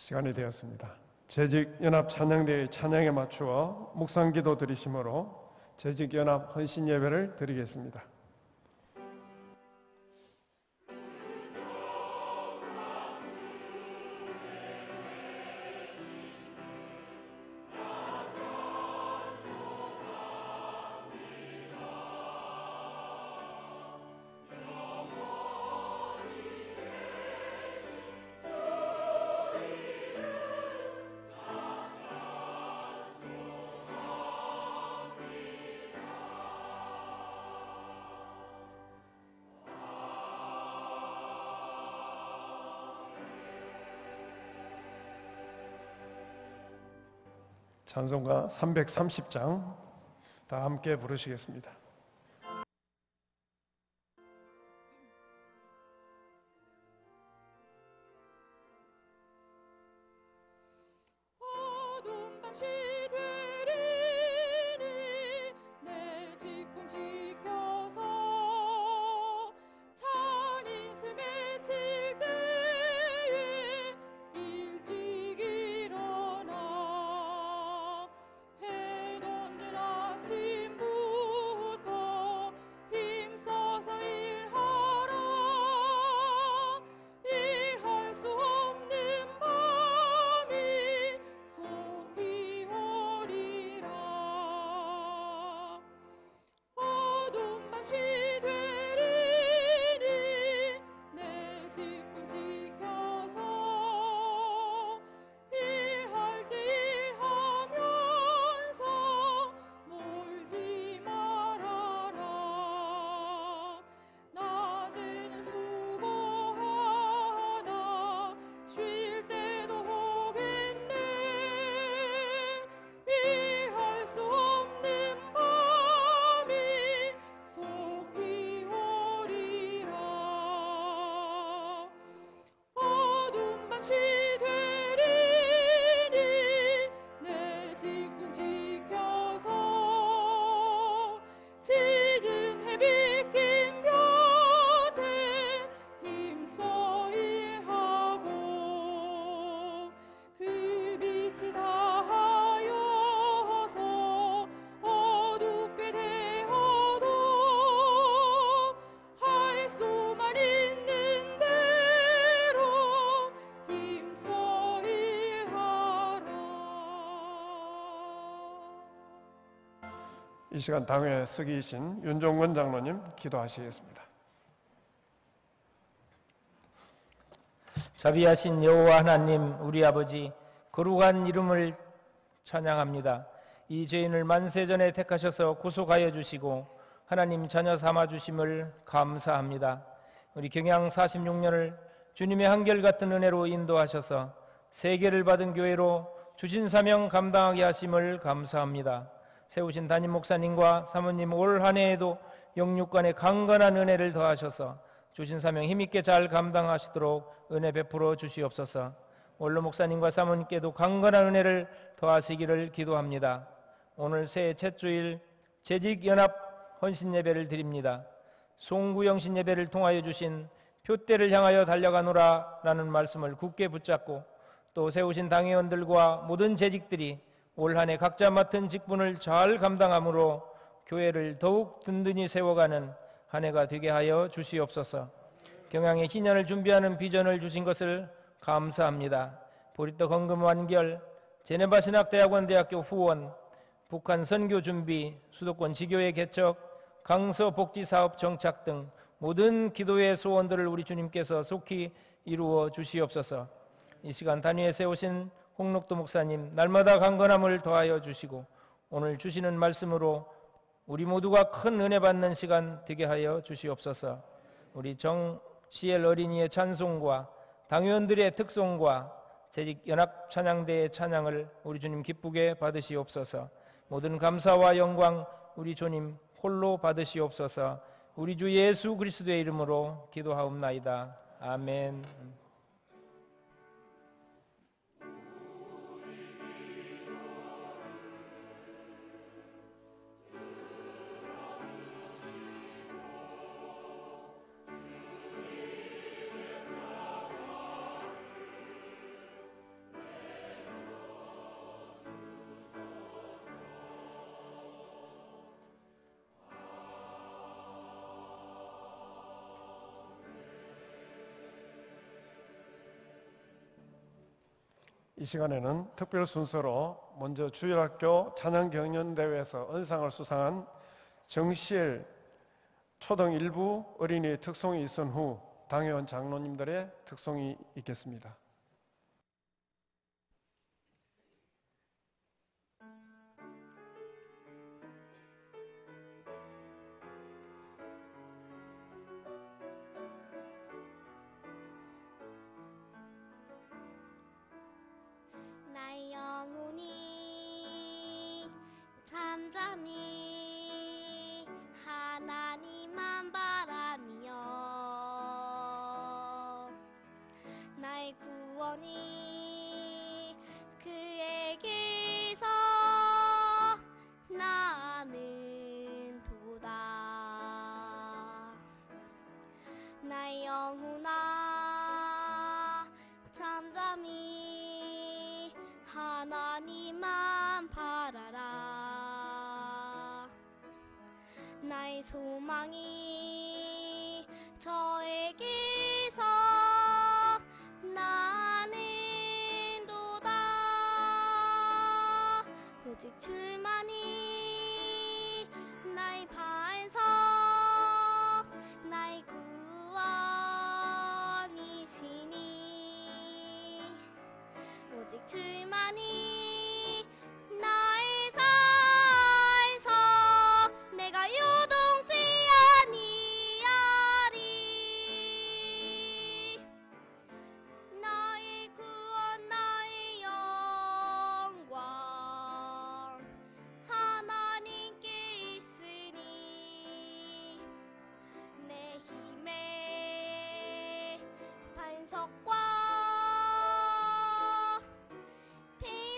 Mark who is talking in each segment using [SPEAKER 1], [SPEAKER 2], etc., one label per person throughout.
[SPEAKER 1] 시간이 되었습니다. 재직연합 찬양대의 찬양에 맞추어 묵상기도 드리심으로 재직연합 헌신예배를 드리겠습니다. 찬송가 330장 다 함께 부르시겠습니다.
[SPEAKER 2] 어두운 밤 시들이니 내 직분 지켜서 찬 이슬 맺힐 때에 일찍 일어나 해 돋는 아침부터 힘써서 일하라. 이해할 수 없는 밤이 속히 오리라. 어두운 밤 시되리니 내 직분 지켜서 일할 때 일하면서 놀지 말아라. 낮에는 수고하나 쉴 때도 오겠네. 이해할 수 없는 밤이 속히 오리라. 어두운 밤 시되리니 내 직분 지켜서 지는 햇빛 긴 곁에 힘써 일하고 그 빛이 다하여서 어둡게 되어도 할 수만 있는 대로 힘써 일하라.
[SPEAKER 1] 이 시간 당회 서기이신 윤종건 장로님 기도하시겠습니다.
[SPEAKER 3] 자비하신 여호와 하나님, 우리 아버지, 거룩한 이름을 찬양합니다. 이 죄인을 만세전에 택하셔서 구속하여 주시고 하나님 자녀 삼아 주심을 감사합니다. 우리 경양 46년을 주님의 한결같은 은혜로 인도하셔서 세계를 받은 교회로 주신 사명 감당하게 하심을 감사합니다. 세우신 담임 목사님과 사모님 올 한 해에도 영육간에 강건한 은혜를 더하셔서 주신 사명 힘있게 잘 감당하시도록 은혜 베풀어 주시옵소서. 원로 목사님과 사모님께도 강건한 은혜를 더하시기를 기도합니다. 오늘 새해 첫 주일 재직연합 헌신예배를 드립니다. 송구영신예배를 통하여 주신 표대를 향하여 달려가노라 라는 말씀을 굳게 붙잡고 또 세우신 당회원들과 모든 재직들이 올 한 해 각자 맡은 직분을 잘 감당함으로 교회를 더욱 든든히 세워가는 한 해가 되게 하여 주시옵소서. 경양의 희년을 준비하는 비전을 주신 것을 감사합니다. 보리떡 헌금 완결, 제네바 신학대학원 대학교 후원, 북한 선교 준비, 수도권 지교회 개척, 강서 복지사업 정착 등 모든 기도의 소원들을 우리 주님께서 속히 이루어 주시옵소서. 이 시간 단위에 세우신 홍록도 목사님 날마다 강건함을 더하여 주시고 오늘 주시는 말씀으로 우리 모두가 큰 은혜 받는 시간 되게 하여 주시옵소서. 우리 정시엘 어린이의 찬송과 당회원들의 특송과 재직연합 찬양대의 찬양을 우리 주님 기쁘게 받으시옵소서. 모든 감사와 영광 우리 주님 홀로 받으시옵소서. 우리 주 예수 그리스도의 이름으로 기도하옵나이다. 아멘.
[SPEAKER 1] 이 시간에는 특별 순서로 먼저 주일학교 찬양경연대회에서 은상을 수상한 정시엘 초등 일부 어린이 특송이 있은 후 당회원 장로님들의 특송이 있겠습니다.
[SPEAKER 4] 나의 영혼이 잠잠히 하나님만 바라며 나의 구원이 그에게서 나는 도다. 나의 영혼아 잠잠히 하나님만 바라라. 나의 소망이 저에게서 나는 도다. 오직 주만이 나의 반석 나의 구원이시니 오직 주만이 나의 산석 내가 요동치 아니하리. 나의 구원 나의 영광 하나님께 있으니 내 힘의 반석과 피난처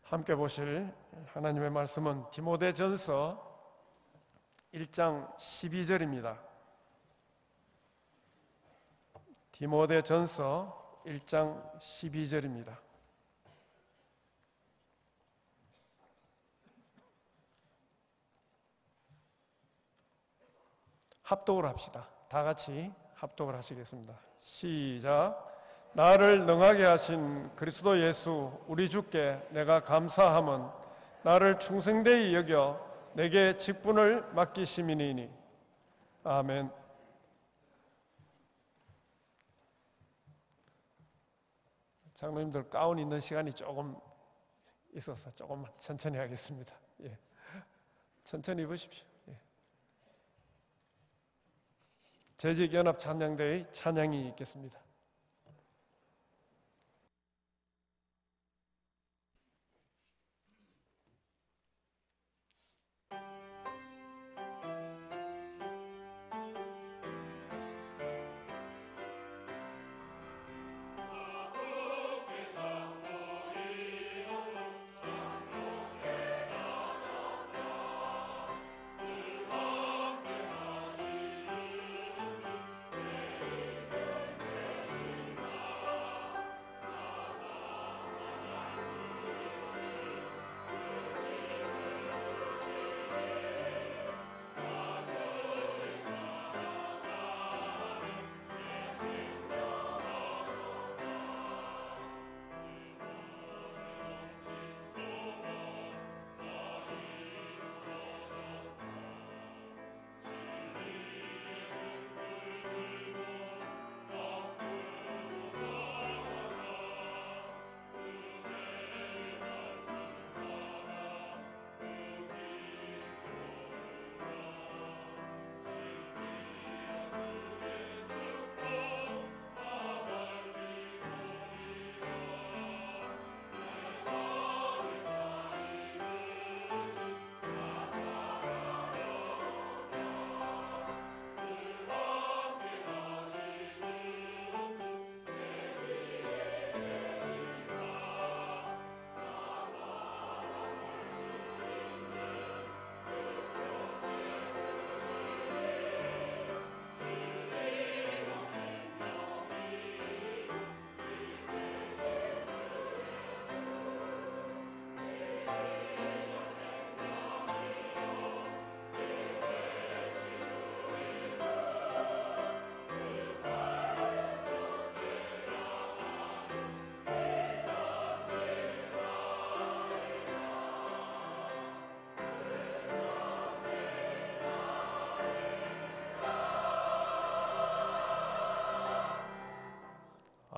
[SPEAKER 1] 함께 보실 하나님의 말씀은 디모데전서 1장 12절입니다. 디모데전서 1장 12절입니다. 합독을 합시다. 다 같이 합독을 하시겠습니다. 시작. 나를 능하게 하신 그리스도 예수 우리 주께 내가 감사함은 나를 충성되이 여겨 내게 직분을 맡기심이니이니. 아멘. 장로님들 가운 입는 시간이 조금 있어서 조금만 천천히 하겠습니다. 예. 천천히 입으십시오. 예. 재직연합 찬양대의 찬양이 있겠습니다.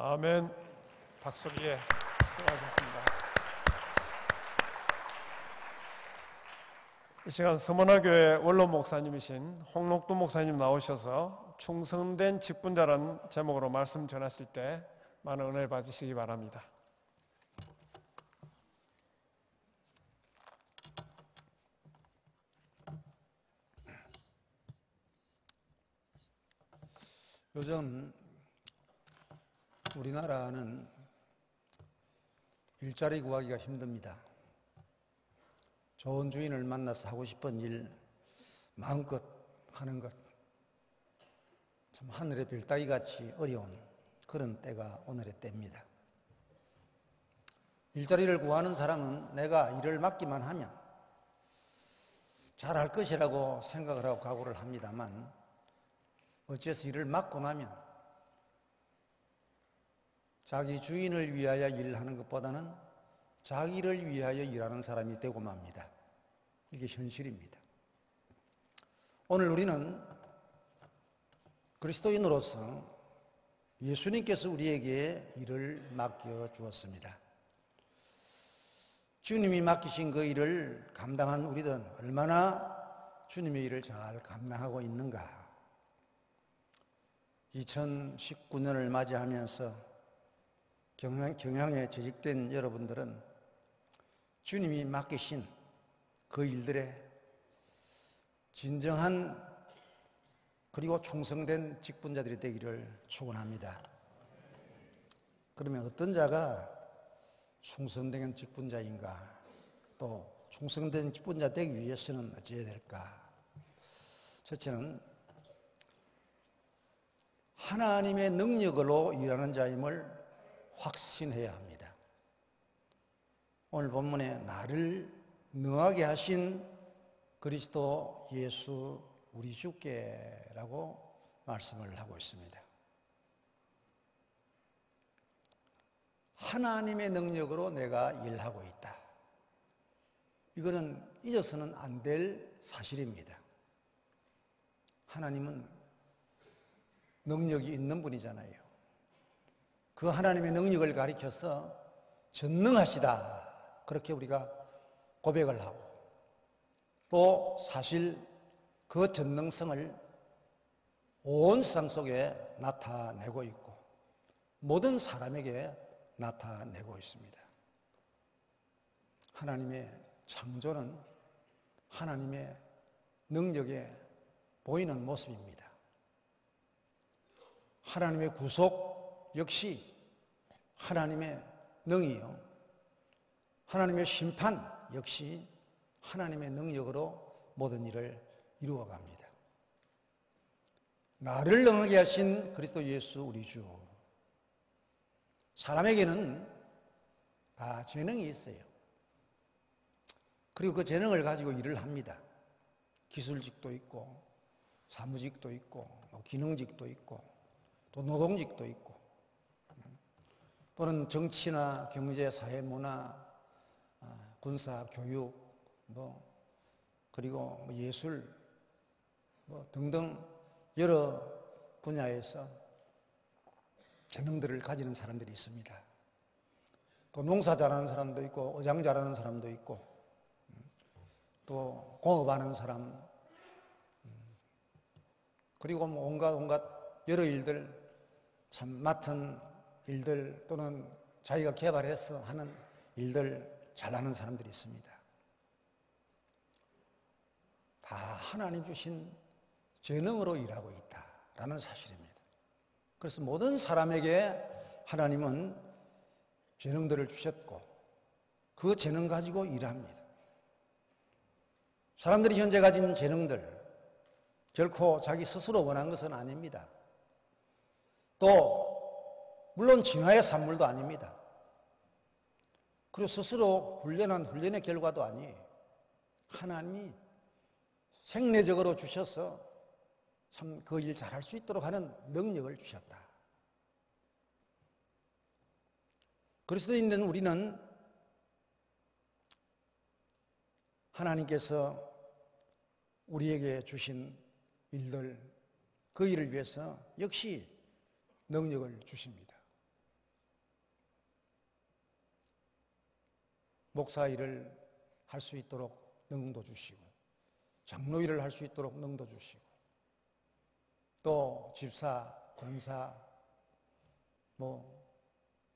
[SPEAKER 1] 아멘. 박수. 예, 수고하셨습니다. 이 시간 서문화교회 원로 목사님이신 홍록도 목사님 나오셔서 충성된 직분자라는 제목으로 말씀 전하실 때 많은 은혜를 받으시기 바랍니다.
[SPEAKER 5] 요즘 우리나라는 일자리 구하기가 힘듭니다. 좋은 주인을 만나서 하고 싶은 일 마음껏 하는 것, 참 하늘의 별 따기같이 어려운 그런 때가 오늘의 때입니다. 일자리를 구하는 사람은 내가 일을 맡기만 하면 잘할 것이라고 생각을 하고 각오를 합니다만, 어째서 일을 맡고 나면 자기 주인을 위하여 일하는 것보다는 자기를 위하여 일하는 사람이 되고 맙니다. 이게 현실입니다. 오늘 우리는 그리스도인으로서 예수님께서 우리에게 일을 맡겨 주었습니다. 주님이 맡기신 그 일을 감당한 우리들은 얼마나 주님의 일을 잘 감당하고 있는가. 2019년을 맞이하면서 경향에 재직된 여러분들은 주님이 맡기신 그 일들에 진정한 그리고 충성된 직분자들이 되기를 축원합니다. 그러면 어떤 자가 충성된 직분자인가? 또 충성된 직분자 되기 위해서는 어찌해야 될까? 첫째는 하나님의 능력으로 일하는 자임을 확신해야 합니다. 오늘 본문에 나를 능하게 하신 그리스도 예수 우리 주께라고 말씀을 하고 있습니다. 하나님의 능력으로 내가 일하고 있다. 이거는 잊어서는 안 될 사실입니다. 하나님은 능력이 있는 분이잖아요. 그 하나님의 능력을 가리켜서 전능하시다. 그렇게 우리가 고백을 하고 또 사실 그 전능성을 온 세상 속에 나타내고 있고 모든 사람에게 나타내고 있습니다. 하나님의 창조는 하나님의 능력에 보이는 모습입니다. 하나님의 구속 역시 하나님의 능이요. 하나님의 심판 역시 하나님의 능력으로 모든 일을 이루어갑니다. 나를 능하게 하신 그리스도 예수 우리 주. 사람에게는 다 재능이 있어요. 그리고 그 재능을 가지고 일을 합니다. 기술직도 있고 사무직도 있고 기능직도 있고 또 노동직도 있고 또는 정치나 경제, 사회, 문화, 군사, 교육 그리고 예술 등등 여러 분야에서 재능들을 가지는 사람들이 있습니다. 또 농사 잘하는 사람도 있고 의장 잘하는 사람도 있고 또 공업하는 사람 그리고 온갖 여러 일들 참 맡은 일들 또는 자기가 개발해서 하는 일들 잘하는 사람들이 있습니다. 다 하나님 주신 재능으로 일하고 있다라는 사실입니다. 그래서 모든 사람에게 하나님은 재능들을 주셨고 그 재능 가지고 일합니다. 사람들이 현재 가진 재능들 결코 자기 스스로 원한 것은 아닙니다. 또 물론 진화의 산물도 아닙니다. 그리고 스스로 훈련한 훈련의 결과도 아니에요. 하나님이 생리적으로 주셔서 참 그 일 잘할 수 있도록 하는 능력을 주셨다. 그리스도인된 우리는 하나님께서 우리에게 주신 일들, 그 일을 위해서 역시 능력을 주십니다. 목사 일을 할 수 있도록 능도 주시고 장로 일을 할 수 있도록 능도 주시고 또 집사, 권사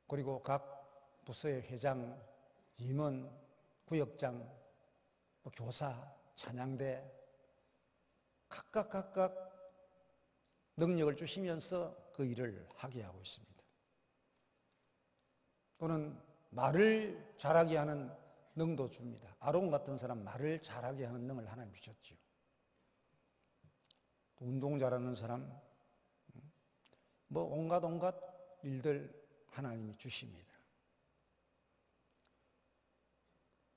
[SPEAKER 5] 그리고 각 부서의 회장, 임원, 구역장, 교사, 찬양대 각각 능력을 주시면서 그 일을 하게 하고 있습니다. 또는 말을 잘하게 하는 능도 줍니다. 아론 같은 사람 말을 잘하게 하는 능을 하나님 주셨죠. 또 운동 잘하는 사람 온갖 일들 하나님이 주십니다.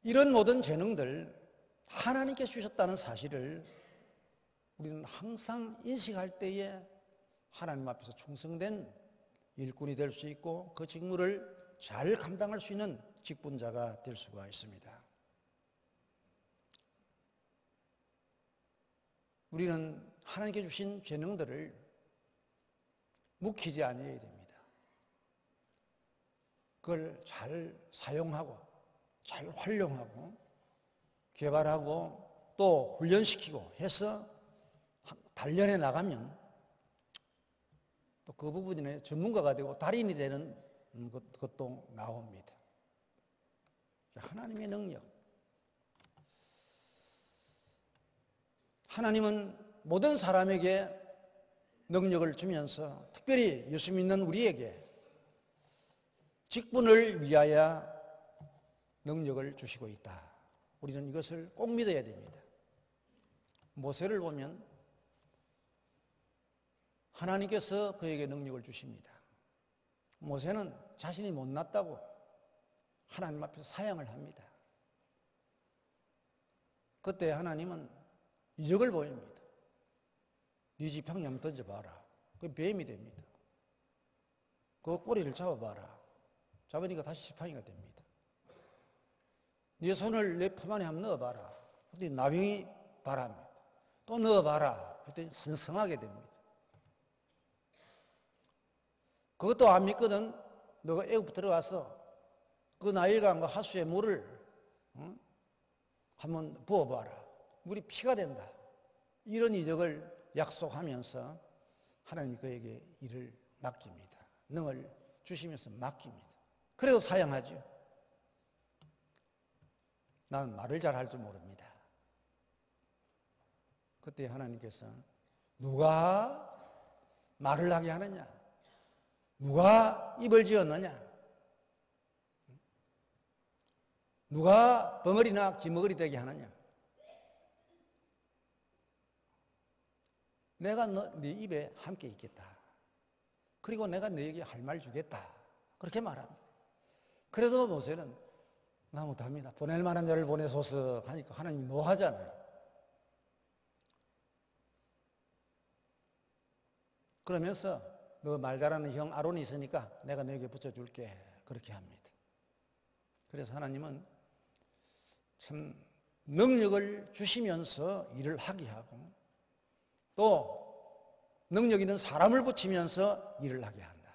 [SPEAKER 5] 이런 모든 재능들 하나님께 주셨다는 사실을 우리는 항상 인식할 때에 하나님 앞에서 충성된 일꾼이 될 수 있고 그 직무를 잘 감당할 수 있는 직분자가 될 수가 있습니다. 우리는 하나님께 주신 재능들을 묵히지 아니해야 됩니다. 그걸 잘 사용하고 잘 활용하고 개발하고 또 훈련시키고 해서 단련해 나가면 또 그 부분에 전문가가 되고 달인이 되는 것도 나옵니다. 하나님의 능력. 하나님은 모든 사람에게 능력을 주면서 특별히 예수 믿는 우리에게 직분을 위하여 능력을 주시고 있다. 우리는 이것을 꼭 믿어야 됩니다. 모세를 보면 하나님께서 그에게 능력을 주십니다. 모세는 자신이 못났다고 하나님 앞에서 사양을 합니다. 그때 하나님은 이적을 보입니다. 네 지팡이 한번 던져봐라. 그 뱀이 됩니다. 그 꼬리를 잡아봐라. 잡으니까 다시 지팡이가 됩니다. 네 손을 내 품 안에 한번 넣어봐라. 그때 나병이 바랍니다. 또 넣어봐라. 그때 성성하게 됩니다. 그것도 안 믿거든. 너가 애굽 들어가서 그 나일강과 하수의 물을 한번 부어봐라. 물이 피가 된다. 이런 이적을 약속하면서 하나님이 그에게 일을 맡깁니다. 능을 주시면서 맡깁니다. 그래도 사양하죠. 나는 말을 잘 할 줄 모릅니다. 그때 하나님께서 누가 말을 하게 하느냐? 누가 입을 지었느냐? 누가 벙어리나 기머거리 되게 하느냐? 내가 네 입에 함께 있겠다. 그리고 내가 너에게 할 말 주겠다. 그렇게 말합니다. 그래도 모세는 나 못합니다. 보낼 만한 자를 보내소서 하니까 하나님이 노하잖아요. 그러면서 너 말 잘하는 형 아론이 있으니까 내가 너에게 붙여줄게. 그렇게 합니다. 그래서 하나님은 참 능력을 주시면서 일을 하게 하고 또 능력 있는 사람을 붙이면서 일을 하게 한다.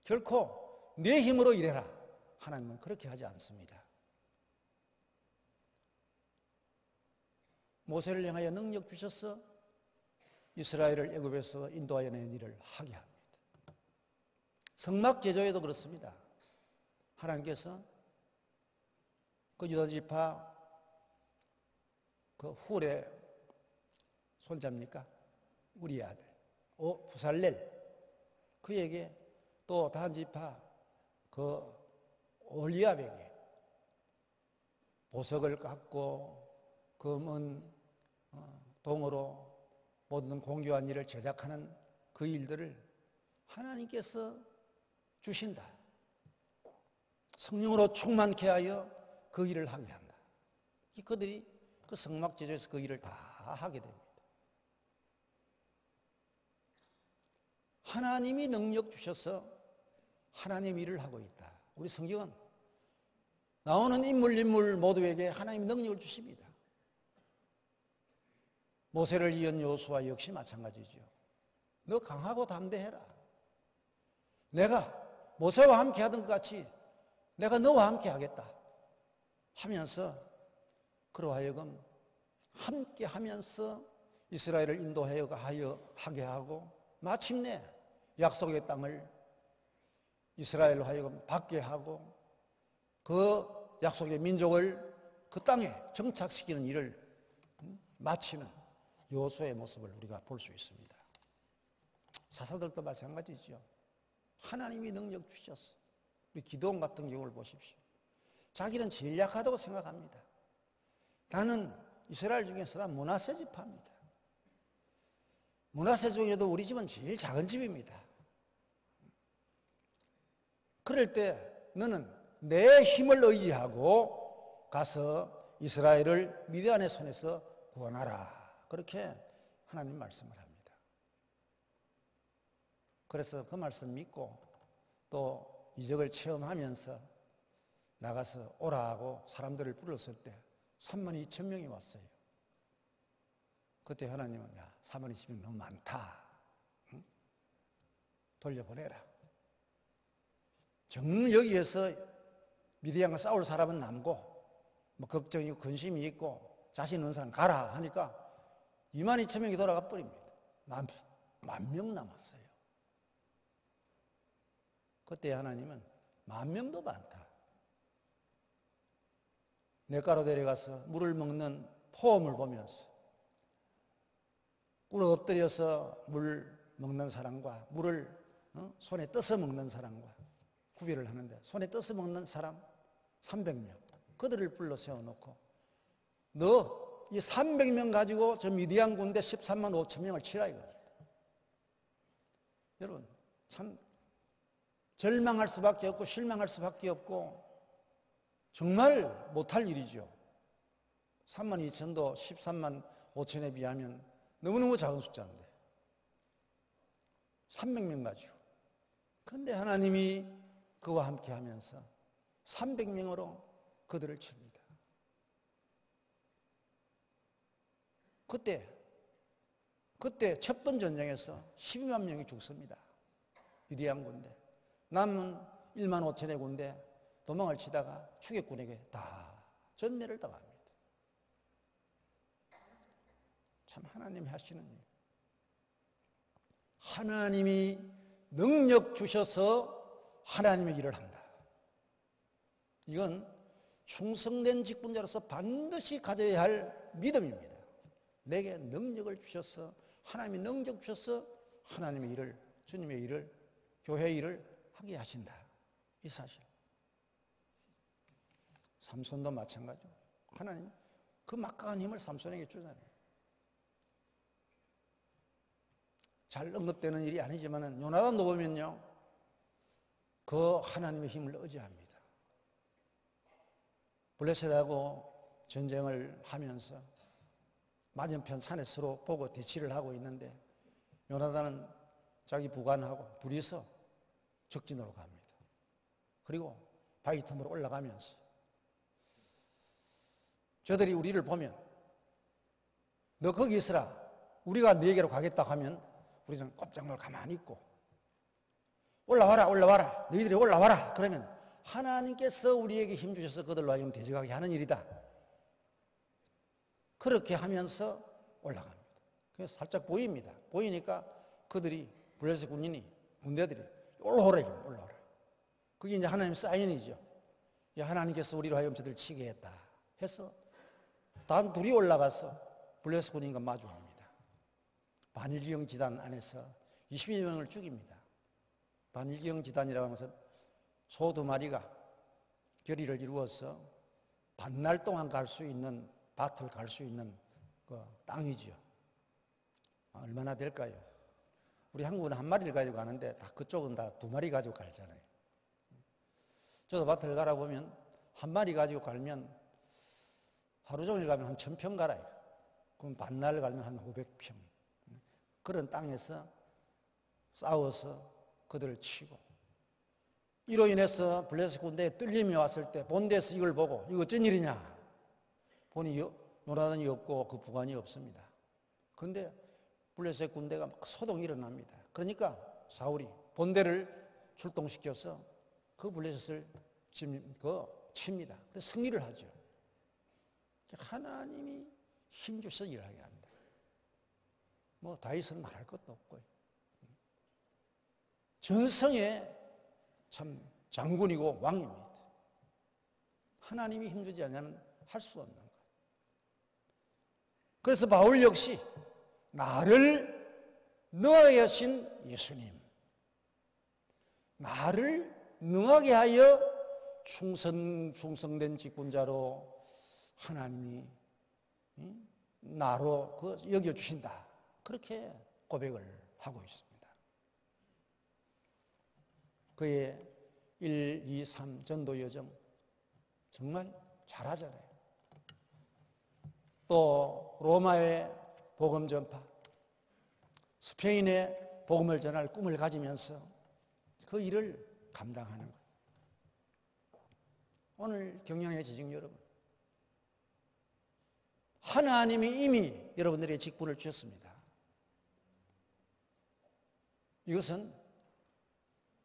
[SPEAKER 5] 결코 내 힘으로 일해라. 하나님은 그렇게 하지 않습니다. 모세를 향하여 능력 주셔서 이스라엘을 애굽에서 인도하여 낸 일을 하게 합니다. 성막 제조에도 그렇습니다. 하나님께서 그 유다 지파 그 훌의 손자입니까? 우리 아들 부살렐 그에게 또 다른 지파 그 올리압에게 보석을 깎고 금은 동으로 모든 공교한 일을 제작하는 그 일들을 하나님께서 주신다. 성령으로 충만케 하여 그 일을 하게 한다. 그들이 그 성막 제조에서 그 일을 다 하게 됩니다. 하나님이 능력 주셔서 하나님 일을 하고 있다. 우리 성경은 나오는 인물 모두에게 하나님 능력을 주십니다. 모세를 이은 여호수아 역시 마찬가지죠. 너 강하고 담대해라. 내가 모세와 함께 하던 것 같이 내가 너와 함께 하겠다 하면서 그로 하여금 함께 하면서 이스라엘을 인도하게 하고 마침내 약속의 땅을 이스라엘로 하여금 받게 하고 그 약속의 민족을 그 땅에 정착시키는 일을 마치는 여호수아의 모습을 우리가 볼 수 있습니다. 사사들도 마찬가지죠. 하나님이 능력 주셨어. 우리 기도원 같은 경우를 보십시오. 자기는 제일 약하다고 생각합니다. 나는 이스라엘 중에서 므낫세 지파입니다. 므낫세 중에도 우리 집은 제일 작은 집입니다. 그럴 때 너는 내 힘을 의지하고 가서 이스라엘을 미디안의 손에서 구원하라. 그렇게 하나님 말씀을 합니다. 그래서 그 말씀 믿고 또 이적을 체험하면서 나가서 오라 하고 사람들을 불렀을 때 32,000명이 왔어요. 그때 하나님은 32,000명 너무 많다. 응? 돌려보내라. 정말 여기에서 미디안과 싸울 사람은 남고 뭐 걱정이고 근심이 있고 자신 있는 사람 가라 하니까 22,000명이 돌아가 버립니다. 만 명 남았어요. 그때 하나님은 10,000명도 많다. 냇가로 데려가서 물을 먹는 포음을 보면서 꿇어 엎드려서 물 먹는 사람과 물을 손에 떠서 먹는 사람과 구별을 하는데, 손에 떠서 먹는 사람 300명, 그들을 불러 세워놓고 너 이 300명 가지고 저 미디안 군대 13만 5천 명을 치라 이겁니다. 여러분 참 절망할 수밖에 없고 실망할 수밖에 없고 정말 못할 일이죠. 3만 2천도 13만 5천에 비하면 너무너무 작은 숫자인데 300명 가지고. 그런데 하나님이 그와 함께 하면서 300명으로 그들을 칩니다. 그때 첫 번 전쟁에서 12만 명이 죽습니다. 미디안 군대. 남은 1만 5천의 군대 도망을 치다가 추격군에게 다 전멸을 당합니다. 참 하나님이 하시는 일. 하나님이 능력 주셔서 하나님의 일을 한다. 이건 충성된 직분자로서 반드시 가져야 할 믿음입니다. 내게 능력을 주셔서, 하나님이 능력 주셔서 하나님의 일을, 주님의 일을, 교회의 일을 하게 하신다. 이 사실. 삼손도 마찬가지죠. 하나님 그 막강한 힘을 삼손에게 주잖아요. 잘 언급되는 일이 아니지만 요나단도 보면요, 그 하나님의 힘을 의지합니다. 블레셋하고 전쟁을 하면서 맞은편 산에 서로 보고 대치를 하고 있는데 요나단은 자기 부관하고 둘이서 적진으로 갑니다. 그리고 바위 틈으로 올라가면서 저들이 우리를 보면 너 거기 있으라, 우리가 너에게로 가겠다 하면 우리는 꼼짝 놀고 가만히 있고, 올라와라 올라와라 너희들이 올라와라 그러면 하나님께서 우리에게 힘 주셔서 그들로 하여금 대적하게 하는 일이다. 그렇게 하면서 올라갑니다. 그래서 살짝 보입니다. 보이니까 그들이, 블레셋 군대들이 올라오라, 올라오라. 그게 이제 하나님 사인이죠. 하나님께서 우리로 하여금 저들을 치게 했다 해서 단 둘이 올라가서 블레셋 군인과 마주합니다. 반일기형 지단 안에서 22명을 죽입니다. 반일기형 지단이라고 하면서 소 2마리가 결의를 이루어서 반날 동안 갈 수 있는, 밭을 갈 수 있는 그 땅이죠. 얼마나 될까요? 우리 한국은 1마리를 가지고 가는데 다 그쪽은 다 2마리 가지고 가잖아요. 저도 밭을 갈아보면 1마리 가지고 가면 하루 종일 가면 한 1000평 갈아요. 그럼 반날 가면 한 500평. 그런 땅에서 싸워서 그들을 치고, 이로 인해서 블레셋 군대에 뚫림이 왔을 때 본대에서 이걸 보고 이거 어쩐 일이냐 보니 요나단이 없고 그 부관이 없습니다. 그런데 블레셋 군대가 막 소동이 일어납니다. 그러니까 사울이 본대를 출동시켜서 그 블레셋을 칩니다. 그래서 승리를 하죠. 하나님이 힘주셔서 일하게 한다. 뭐 다윗은 말할 것도 없고요. 전성의 참 장군이고 왕입니다. 하나님이 힘주지 않으면 할 수 없는 것. 그래서 바울 역시 나를 능하게 하신 예수님, 나를 능하게 하여 충성된 직분자로 하나님이 나로 여겨주신다. 그렇게 고백을 하고 있습니다. 그의 1, 2, 3 전도 여정 정말 잘하잖아요. 또 로마의 복음 전파, 스페인의 복음을 전할 꿈을 가지면서 그 일을 감당하는 것. 오늘 경영의 지식 여러분, 하나님이 이미 여러분들의 직분을 주셨습니다. 이것은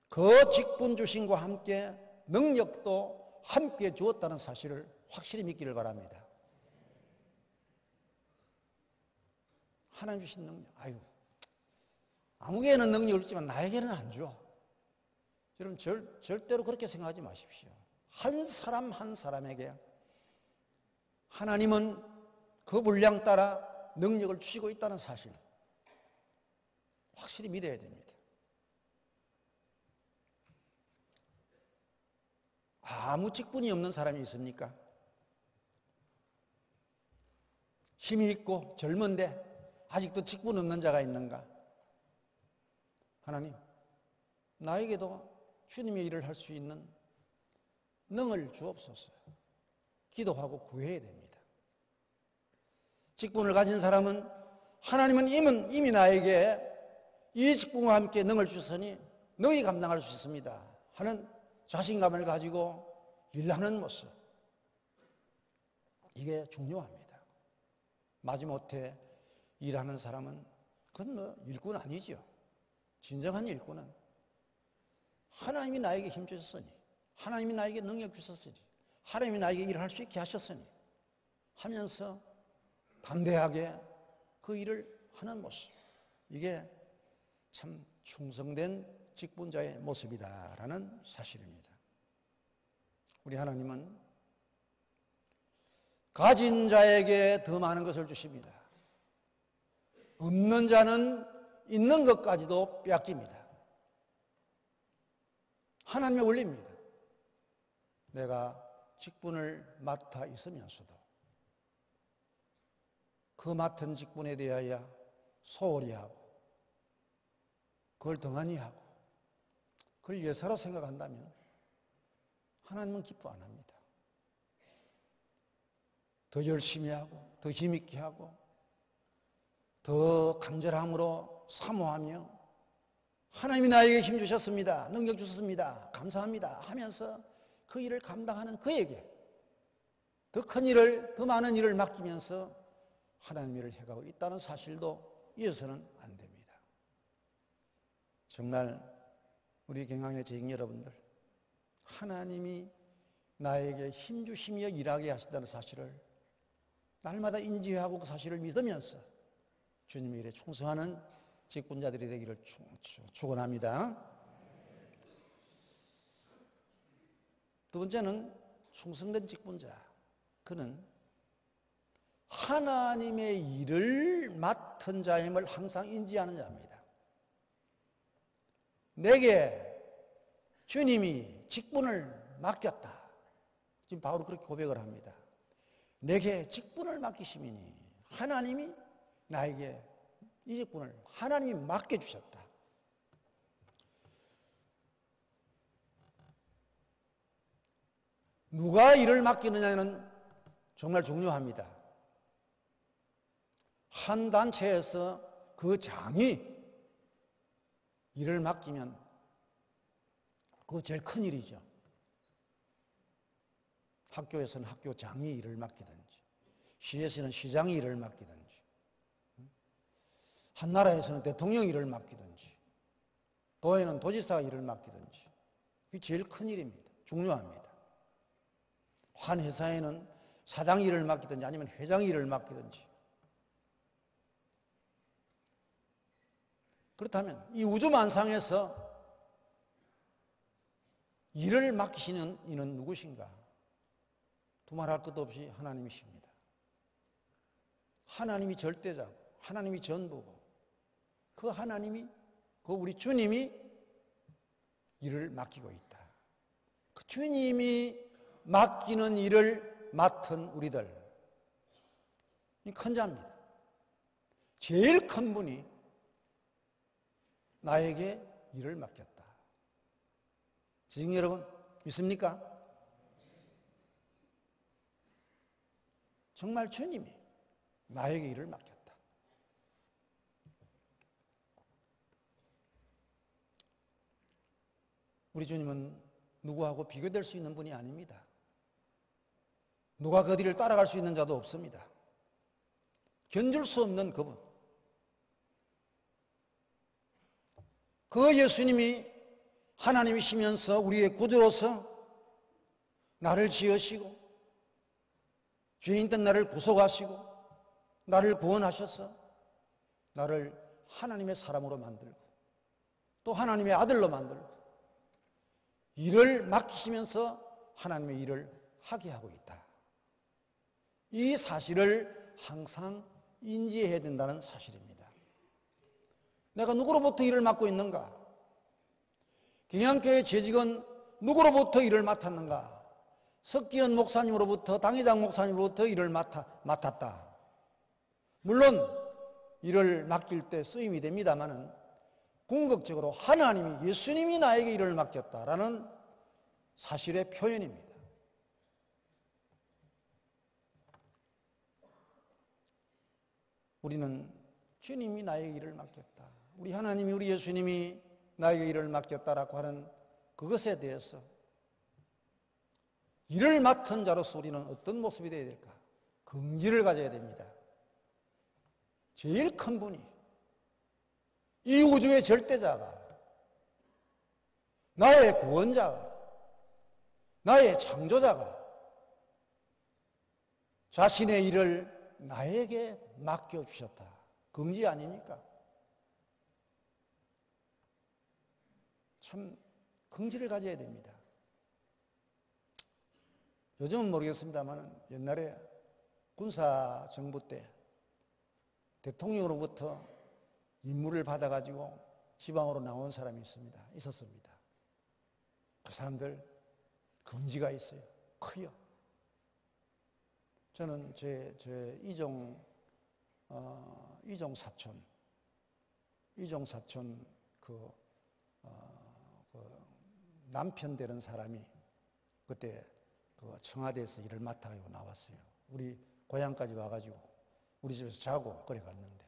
[SPEAKER 5] 그 직분 주신과 함께 능력도 함께 주었다는 사실을 확실히 믿기를 바랍니다. 하나님 주신 능력, 아무개는 능력을 주지만 나에게는 안 줘. 여러분 절대로 그렇게 생각하지 마십시오. 한 사람 한 사람에게 하나님은 그 분량 따라 능력을 주시고 있다는 사실, 확실히 믿어야 됩니다. 아무 직분이 없는 사람이 있습니까? 힘이 있고 젊은데 아직도 직분 없는 자가 있는가? 하나님, 나에게도 주님의 일을 할 수 있는 능을 주옵소서. 기도하고 구해야 됩니다. 직분을 가진 사람은 하나님은 이미 나에게 이 직분과 함께 능을 주셨으니 너희 감당할 수 있습니다 하는 자신감을 가지고 일하는 모습, 이게 중요합니다. 마지못해 일하는 사람은 그건 뭐 일꾼 아니죠. 진정한 일꾼은 하나님이 나에게 힘 주셨으니, 하나님이 나에게 능력 주셨으니, 하나님이 나에게 일을 할 수 있게 하셨으니 하면서 담대하게 그 일을 하는 모습, 이게 참 충성된 직분자의 모습이다라는 사실입니다. 우리 하나님은 가진 자에게 더 많은 것을 주십니다. 없는 자는 있는 것까지도 빼앗깁니다. 하나님의 원리입니다. 내가 직분을 맡아 있으면서도 그 맡은 직분에 대하여 소홀히 하고 그걸 등한히 하고 그걸 예사로 생각한다면 하나님은 기뻐 안 합니다. 더 열심히 하고 더 힘있게 하고 더 간절함으로 사모하며 하나님이 나에게 힘 주셨습니다. 능력 주셨습니다. 감사합니다 하면서 그 일을 감당하는 그에게 더 큰 일을, 더 많은 일을 맡기면서 하나님 일을 해가고 있다는 사실도 잊어서는 안 됩니다. 정말 우리 경강의 재직 여러분들, 하나님이 나에게 힘 주시며 일하게 하신다는 사실을 날마다 인지하고 그 사실을 믿으면서 주님의 일에 충성하는 직분자들이 되기를 축원합니다. 두 번째는 충성된 직분자. 그는 하나님의 일을 맡은 자임을 항상 인지하는 자입니다. 내게 주님이 직분을 맡겼다. 지금 바울은 그렇게 고백을 합니다. 내게 직분을 맡기심이니 하나님이 나에게 이 직분을 하나님이 맡겨주셨다. 누가 일을 맡기느냐는 정말 중요합니다. 한 단체에서 그 장이 일을 맡기면 그거 제일 큰 일이죠. 학교에서는 학교장이 일을 맡기든지, 시에서는 시장이 일을 맡기든지, 한 나라에서는 대통령이 일을 맡기든지, 도에는 도지사가 일을 맡기든지, 그게 제일 큰 일입니다. 중요합니다. 한 회사에는 사장이 일을 맡기든지 아니면 회장이 일을 맡기든지. 그렇다면 이 우주만상에서 일을 맡기시는 이는 누구신가? 두말할 것도 없이 하나님이십니다. 하나님이 절대자고 하나님이 전부고 그 하나님이, 그 우리 주님이 일을 맡기고 있다. 그 주님이 맡기는 일을 맡은 우리들, 이 큰 자입니다. 제일 큰 분이 나에게 일을 맡겼다. 지금 여러분 믿습니까? 정말 주님이 나에게 일을 맡겼다. 우리 주님은 누구하고 비교될 수 있는 분이 아닙니다. 누가 그 뒤를 따라갈 수 있는 자도 없습니다. 견줄 수 없는 그분. 그 예수님이 하나님이시면서 우리의 구주로서 나를 지으시고 죄인된 나를 구속하시고 나를 구원하셔서 나를 하나님의 사람으로 만들고 또 하나님의 아들로 만들고 일을 맡기시면서 하나님의 일을 하게 하고 있다. 이 사실을 항상 인지해야 된다는 사실입니다. 내가 누구로부터 일을 맡고 있는가? 경양교회 재직은 누구로부터 일을 맡았는가? 석기현 목사님으로부터, 당회장 목사님으로부터 일을 맡았다. 물론 일을 맡길 때 쓰임이 됩니다마는 궁극적으로 하나님이, 예수님이 나에게 일을 맡겼다라는 사실의 표현입니다. 우리는 주님이 나에게 일을 맡겼다, 우리 하나님이, 우리 예수님이 나에게 일을 맡겼다라고 하는 그것에 대해서 일을 맡은 자로서 우리는 어떤 모습이 되어야 될까? 긍지를 가져야 됩니다. 제일 큰 분이, 이 우주의 절대자가, 나의 구원자가, 나의 창조자가 자신의 일을 나에게 맡겨주셨다. 긍지 아닙니까? 참 긍지를 가져야 됩니다. 요즘은 모르겠습니다만 옛날에 군사정부 때 대통령으로부터 임무를 받아가지고 지방으로 나온 사람이 있었습니다. 그 사람들 긍지가 있어요. 커요. 저는 제 이종 사촌 그 남편 되는 사람이 그때 그 청와대에서 일을 맡아가지고 나왔어요. 우리 고향까지 와가지고 우리 집에서 자고 그래 갔는데,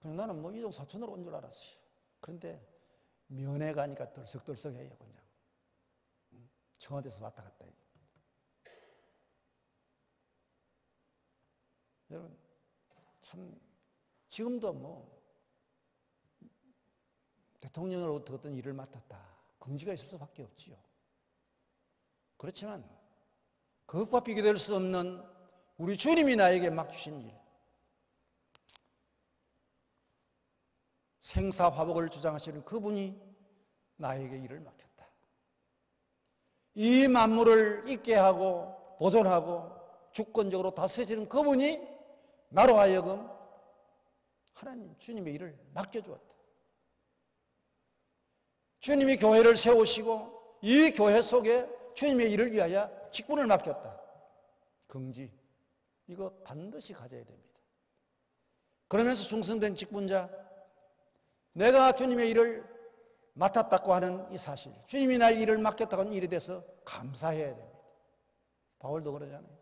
[SPEAKER 5] 그냥 나는 뭐 이종 사촌으로 온 줄 알았어요. 그런데 면회 가니까 떨썩떨썩해요. 그냥 청와대에서 왔다 갔다 해요. 여러분 참 지금도 뭐 대통령으로부터 어떤 일을 맡았다, 긍지가 있을 수밖에 없지요. 그렇지만 그것과 비교될 수 없는 우리 주님이 나에게 맡기신 일, 생사화복을 주장하시는 그분이 나에게 일을 맡겼다. 이 만물을 있게 하고 보존하고 주권적으로 다스리시는 그분이 나로 하여금 하나님, 주님의 일을 맡겨주었다. 주님이 교회를 세우시고 이 교회 속에 주님의 일을 위하여 직분을 맡겼다. 긍지, 이거 반드시 가져야 됩니다. 그러면서 충성된 직분자, 내가 주님의 일을 맡았다고 하는 이 사실, 주님이 나의 일을 맡겼다고 하는 일에 대해서 감사해야 됩니다. 바울도 그러잖아요.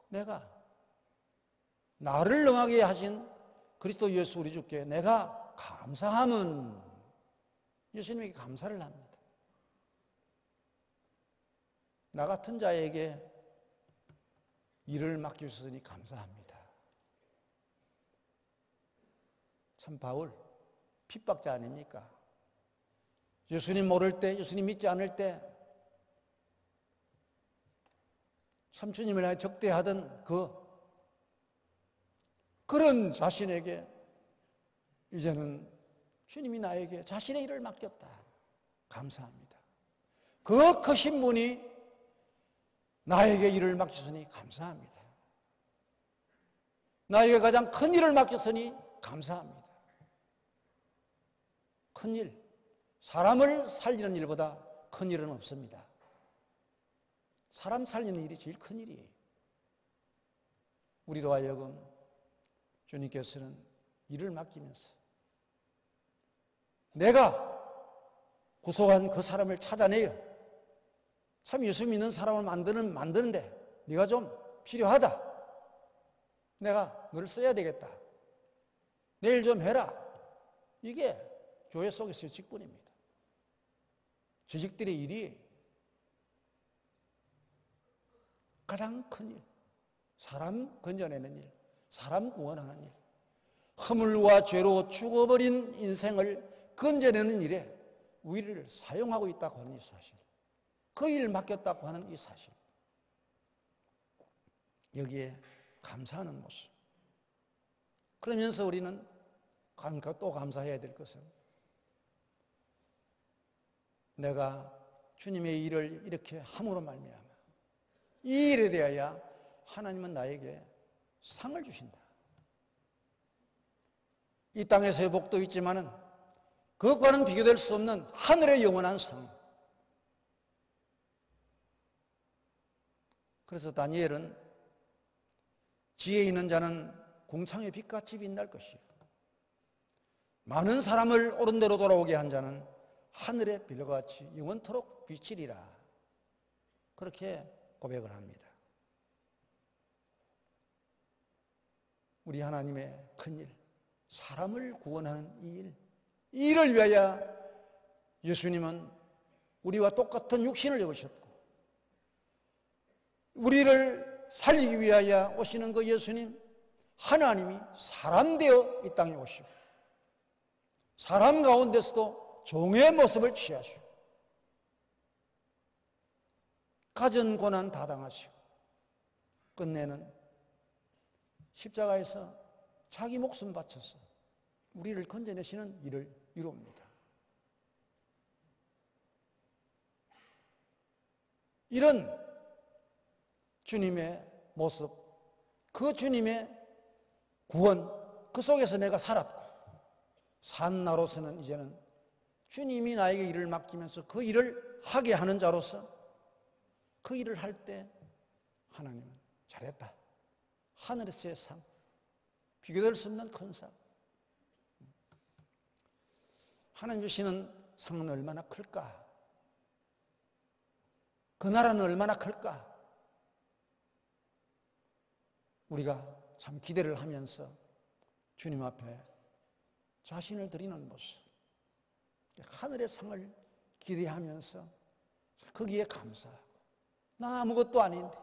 [SPEAKER 5] 내가 나를 능하게 하신 그리스도 예수 우리 주께 내가 감사함은 예수님에게 감사를 합니다. 나 같은 자에게 일을 맡겨주셨으니 감사합니다. 참 바울 핍박자 아닙니까? 예수님 모를 때, 예수님 믿지 않을 때 참 주님을 향해 적대하던 그런 자신에게 이제는 주님이 나에게 자신의 일을 맡겼다. 감사합니다. 그 크신 분이 나에게 일을 맡겼으니 감사합니다. 나에게 가장 큰 일을 맡겼으니 감사합니다. 큰 일, 사람을 살리는 일보다 큰 일은 없습니다. 사람 살리는 일이 제일 큰 일이에요. 우리로 하여금 주님께서는 일을 맡기면서 내가 구속한 그 사람을 찾아내요. 참 예수 믿는 사람을 만드는데 네가 좀 필요하다. 내가 너를 써야 되겠다. 내일 좀 해라. 이게 교회 속에서의 직분입니다. 지직들의 일이 가장 큰 일, 사람 건져내는 일, 사람 구원하는 일, 허물과 죄로 죽어버린 인생을 건져내는 일에 우리를 사용하고 있다고 하는 이 사실, 그 일을 맡겼다고 하는 이 사실, 여기에 감사하는 모습. 그러면서 우리는 또 감사해야 될 것은 내가 주님의 일을 이렇게 함으로 말미암아 이 일에 대하여 하나님은 나에게 상을 주신다. 이 땅에서의 복도 있지만은 그것과는 비교될 수 없는 하늘의 영원한 상. 그래서 다니엘은 지혜 있는 자는 궁창의 빛같이 빛날 것이요 많은 사람을 옳은 대로 돌아오게 한 자는 하늘의 별과 같이 영원토록 비치리라. 그렇게 고백을 합니다. 우리 하나님의 큰일, 사람을 구원하는 이 일을 위하여 예수님은 우리와 똑같은 육신을 입으셨고 우리를 살리기 위하여 오시는 그 예수님, 하나님이 사람 되어 이 땅에 오시고 사람 가운데서도 종의 모습을 취하시고 가진 고난 다 당하시고 끝내는 십자가에서 자기 목숨 바쳐서 우리를 건져내시는 일을 이룹니다. 이런 주님의 모습, 그 주님의 구원, 그 속에서 내가 살았고 산 나로서는 이제는 주님이 나에게 일을 맡기면서 그 일을 하게 하는 자로서 그 일을 할 때 하나님은 잘했다. 하늘에서의 상, 비교될 수 없는 큰 상. 하나님 주시는 상은 얼마나 클까? 그 나라는 얼마나 클까? 우리가 참 기대를 하면서 주님 앞에 자신을 드리는 모습, 하늘의 상을 기대하면서 거기에 감사하고 나 아무것도 아닌데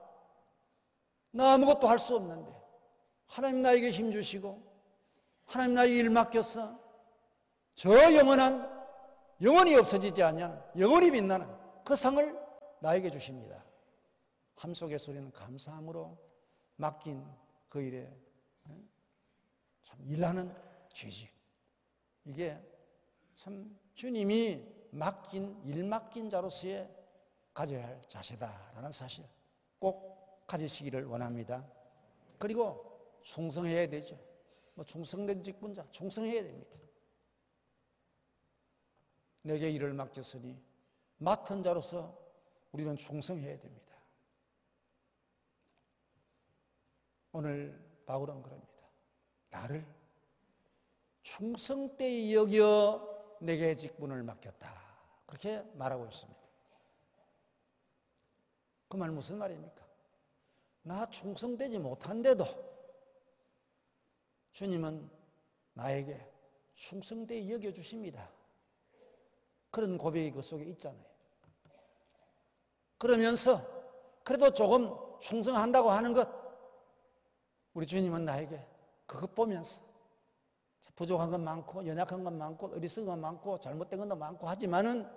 [SPEAKER 5] 나 아무것도 할 수 없는데 하나님 나에게 힘 주시고 하나님 나에게 일 맡겼어. 저 영원한 영원히 없어지지 않냐는 영원히 빛나는 그 상을 나에게 주십니다. 함 속에서 우리는 감사함으로 맡긴 그 일에 참 일하는 죄직, 이게 참 주님이 일 맡긴 자로서의 가져야 할 자세다라는 사실 꼭 가지시기를 원합니다. 그리고 충성해야 되죠. 충성된 직분자 충성해야 됩니다. 내게 일을 맡겼으니 맡은 자로서 우리는 충성해야 됩니다. 오늘 바울은 그럽니다. 나를 충성되이 여겨 내게 직분을 맡겼다. 그렇게 말하고 있습니다. 그 말 무슨 말입니까? 나 충성되지 못한데도 주님은 나에게 충성되이 여겨주십니다. 그런 고백이 그 속에 있잖아요. 그러면서 그래도 조금 충성한다고 하는 것, 우리 주님은 나에게 그것 보면서 부족한 건 많고 연약한 건 많고 어리석은 건 많고 잘못된 것도 많고 하지만은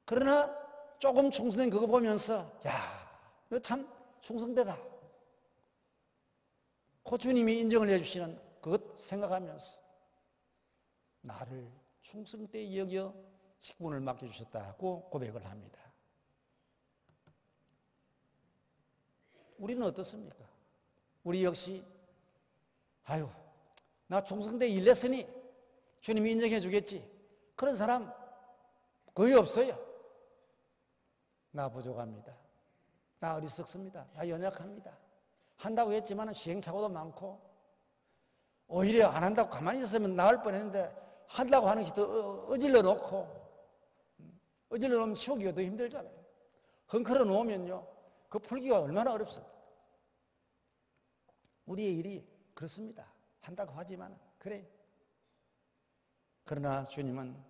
[SPEAKER 5] 그러나 조금 충성된 그거 보면서 야, 너 참 충성되다. 그 주님이 인정을 해주시는 그것 생각하면서 나를 충성되이 여겨 직분을 맡겨주셨다고 고백을 합니다. 우리는 어떻습니까? 우리 역시 아유, 나 충성되이 일했으니 주님이 인정해 주겠지. 그런 사람 거의 없어요. 나 부족합니다. 나 어리석습니다. 나 연약합니다. 한다고 했지만 시행착오도 많고 오히려 안 한다고 가만히 있었으면 나을 뻔했는데 한다고 하는 게 더 어질러 놓고 어질러 놓으면 치우기가 더 힘들잖아요. 헝클어 놓으면요 그 풀기가 얼마나 어렵습니까? 우리의 일이 그렇습니다. 한다고 하지만 그래. 그러나 주님은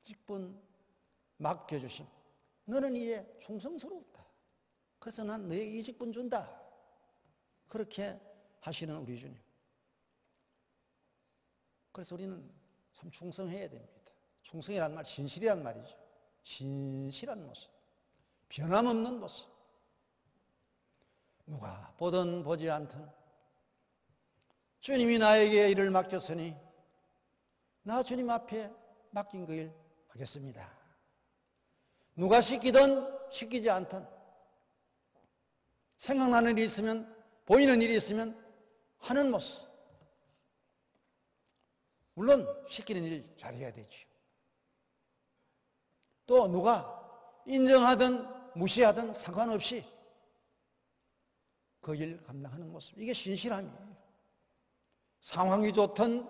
[SPEAKER 5] 직분 맡겨주심. 너는 이에 충성스러웠다. 그래서 난 너에게 이 직분 준다. 그렇게 하시는 우리 주님. 그래서 우리는 참 충성해야 됩니다. 충성이란 말, 신실이란 말이죠. 신실한 모습, 변함없는 모습. 누가 보든 보지 않든 주님이 나에게 일을 맡겼으니 나 주님 앞에 맡긴 그 일 하겠습니다. 누가 시키든 시키지 않든 생각나는 일이 있으면 보이는 일이 있으면 하는 모습. 물론 시키는 일 잘해야 되지요. 또 누가 인정하든 무시하든 상관없이 그 일 감당하는 모습, 이게 신실함이에요. 상황이 좋든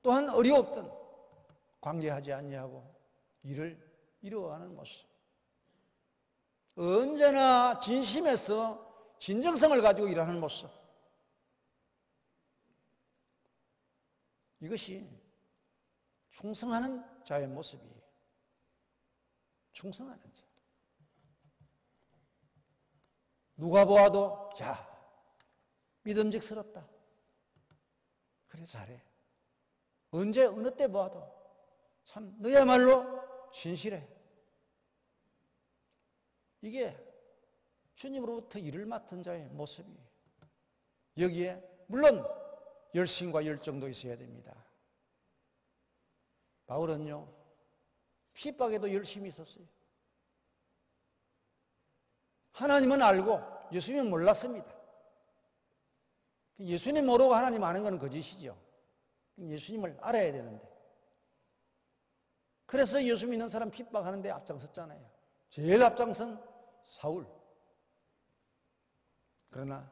[SPEAKER 5] 또한 어려웠든 관계하지 아니하고 일을 이루어가는 모습, 언제나 진심에서 진정성을 가지고 일하는 모습, 이것이 충성하는 자의 모습이에요. 충성하는 자. 누가 보아도 야, 믿음직스럽다, 그래 잘해. 언제 어느 때 보아도 참 너야말로 신실해. 이게 주님으로부터 일을 맡은 자의 모습이에요. 여기에 물론 열심과 열정도 있어야 됩니다. 바울은요, 핍박에도 열심히 있었어요. 하나님은 알고 예수님은 몰랐습니다. 예수님 모르고 하나님 아는 건 거짓이죠. 예수님을 알아야 되는데. 그래서 예수 믿는 사람 핍박하는데 앞장섰잖아요. 제일 앞장선 사울. 그러나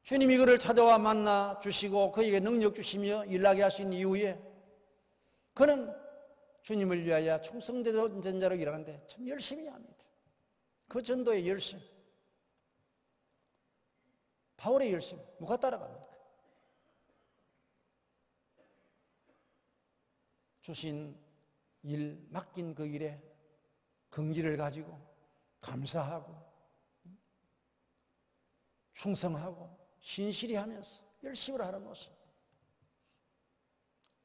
[SPEAKER 5] 주님이 그를 찾아와 만나 주시고 그에게 능력 주시며 일하게 하신 이후에 그는 주님을 위하여 충성된 자로 일하는데 참 열심히 합니다. 그 전도의 열심, 바울의 열심, 누가 따라갑니까? 주신 일, 맡긴 그 일에 긍지를 가지고 감사하고 충성하고 신실히 하면서 열심히 하는 모습,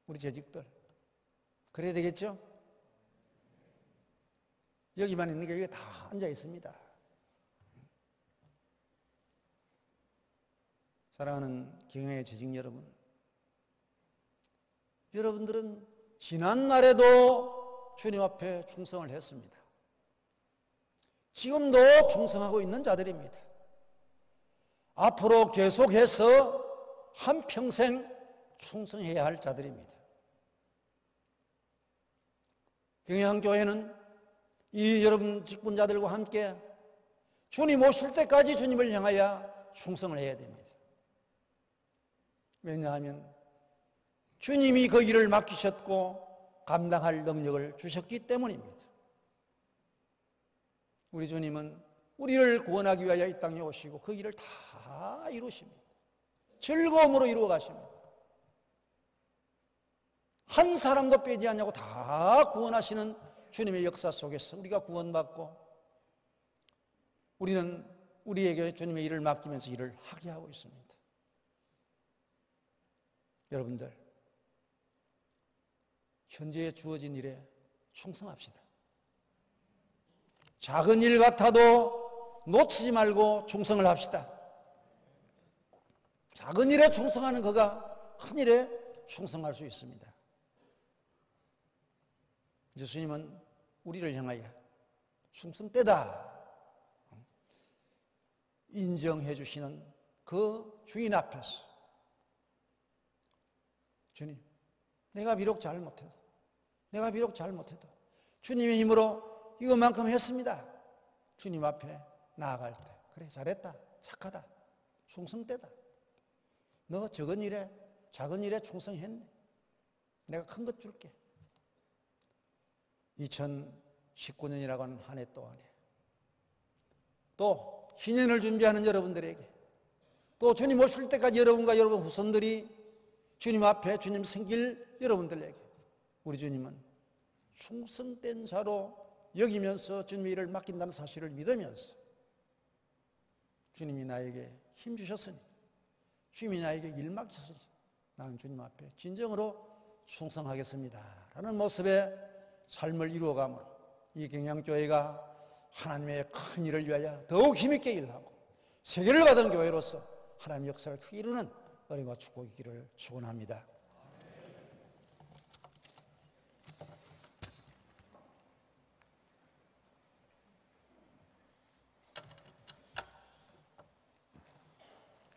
[SPEAKER 5] 우리 재직들 그래야 되겠죠? 여기만 있는 게 여기 다 앉아 있습니다. 사랑하는 경영의 재직 여러분, 여러분들은 지난날에도 주님 앞에 충성을 했습니다. 지금도 충성하고 있는 자들입니다. 앞으로 계속해서 한평생 충성해야 할 자들입니다. 경영교회는 이 여러분 직분자들과 함께 주님 오실 때까지 주님을 향하여 충성을 해야 됩니다. 왜냐하면 주님이 그 일을 맡기셨고 감당할 능력을 주셨기 때문입니다. 우리 주님은 우리를 구원하기 위하여 이 땅에 오시고 그 일을 다 이루십니다. 즐거움으로 이루어 가십니다. 한 사람도 빼지 않냐고 다 구원하시는 주님의 역사 속에서 우리가 구원받고 우리는 우리에게 주님의 일을 맡기면서 일을 하게 하고 있습니다. 여러분들, 현재에 주어진 일에 충성합시다. 작은 일 같아도 놓치지 말고 충성을 합시다. 작은 일에 충성하는 그가 큰 일에 충성할 수 있습니다. 예수님은 우리를 향하여 충성되다 인정해 주시는 그 주인 앞에서 주님, 내가 비록 잘못해도 주님의 힘으로 이것만큼 했습니다. 주님 앞에 나아갈 때 그래 잘했다, 착하다, 충성되다. 너 작은 일에 충성했네. 내가 큰 것 줄게. 2019년이라고 하는 한 해 동안에 또 희년을 준비하는 여러분들에게 또 주님 오실 때까지 여러분과 여러분 후손들이 주님 앞에 주님 섬길 여러분들에게 우리 주님은 충성된 자로 여기면서 주님의 일을 맡긴다는 사실을 믿으면서 주님이 나에게 힘 주셨으니 주님이 나에게 일 맡겼으니 나는 주님 앞에 진정으로 충성하겠습니다 라는 모습의 삶을 이루어가므로 이 경양교회가 하나님의 큰 일을 위하여 더욱 힘있게 일하고 세계를 가던 교회로서 하나님의 역사를 크게 이루는 은혜와 축복이기를 축원합니다.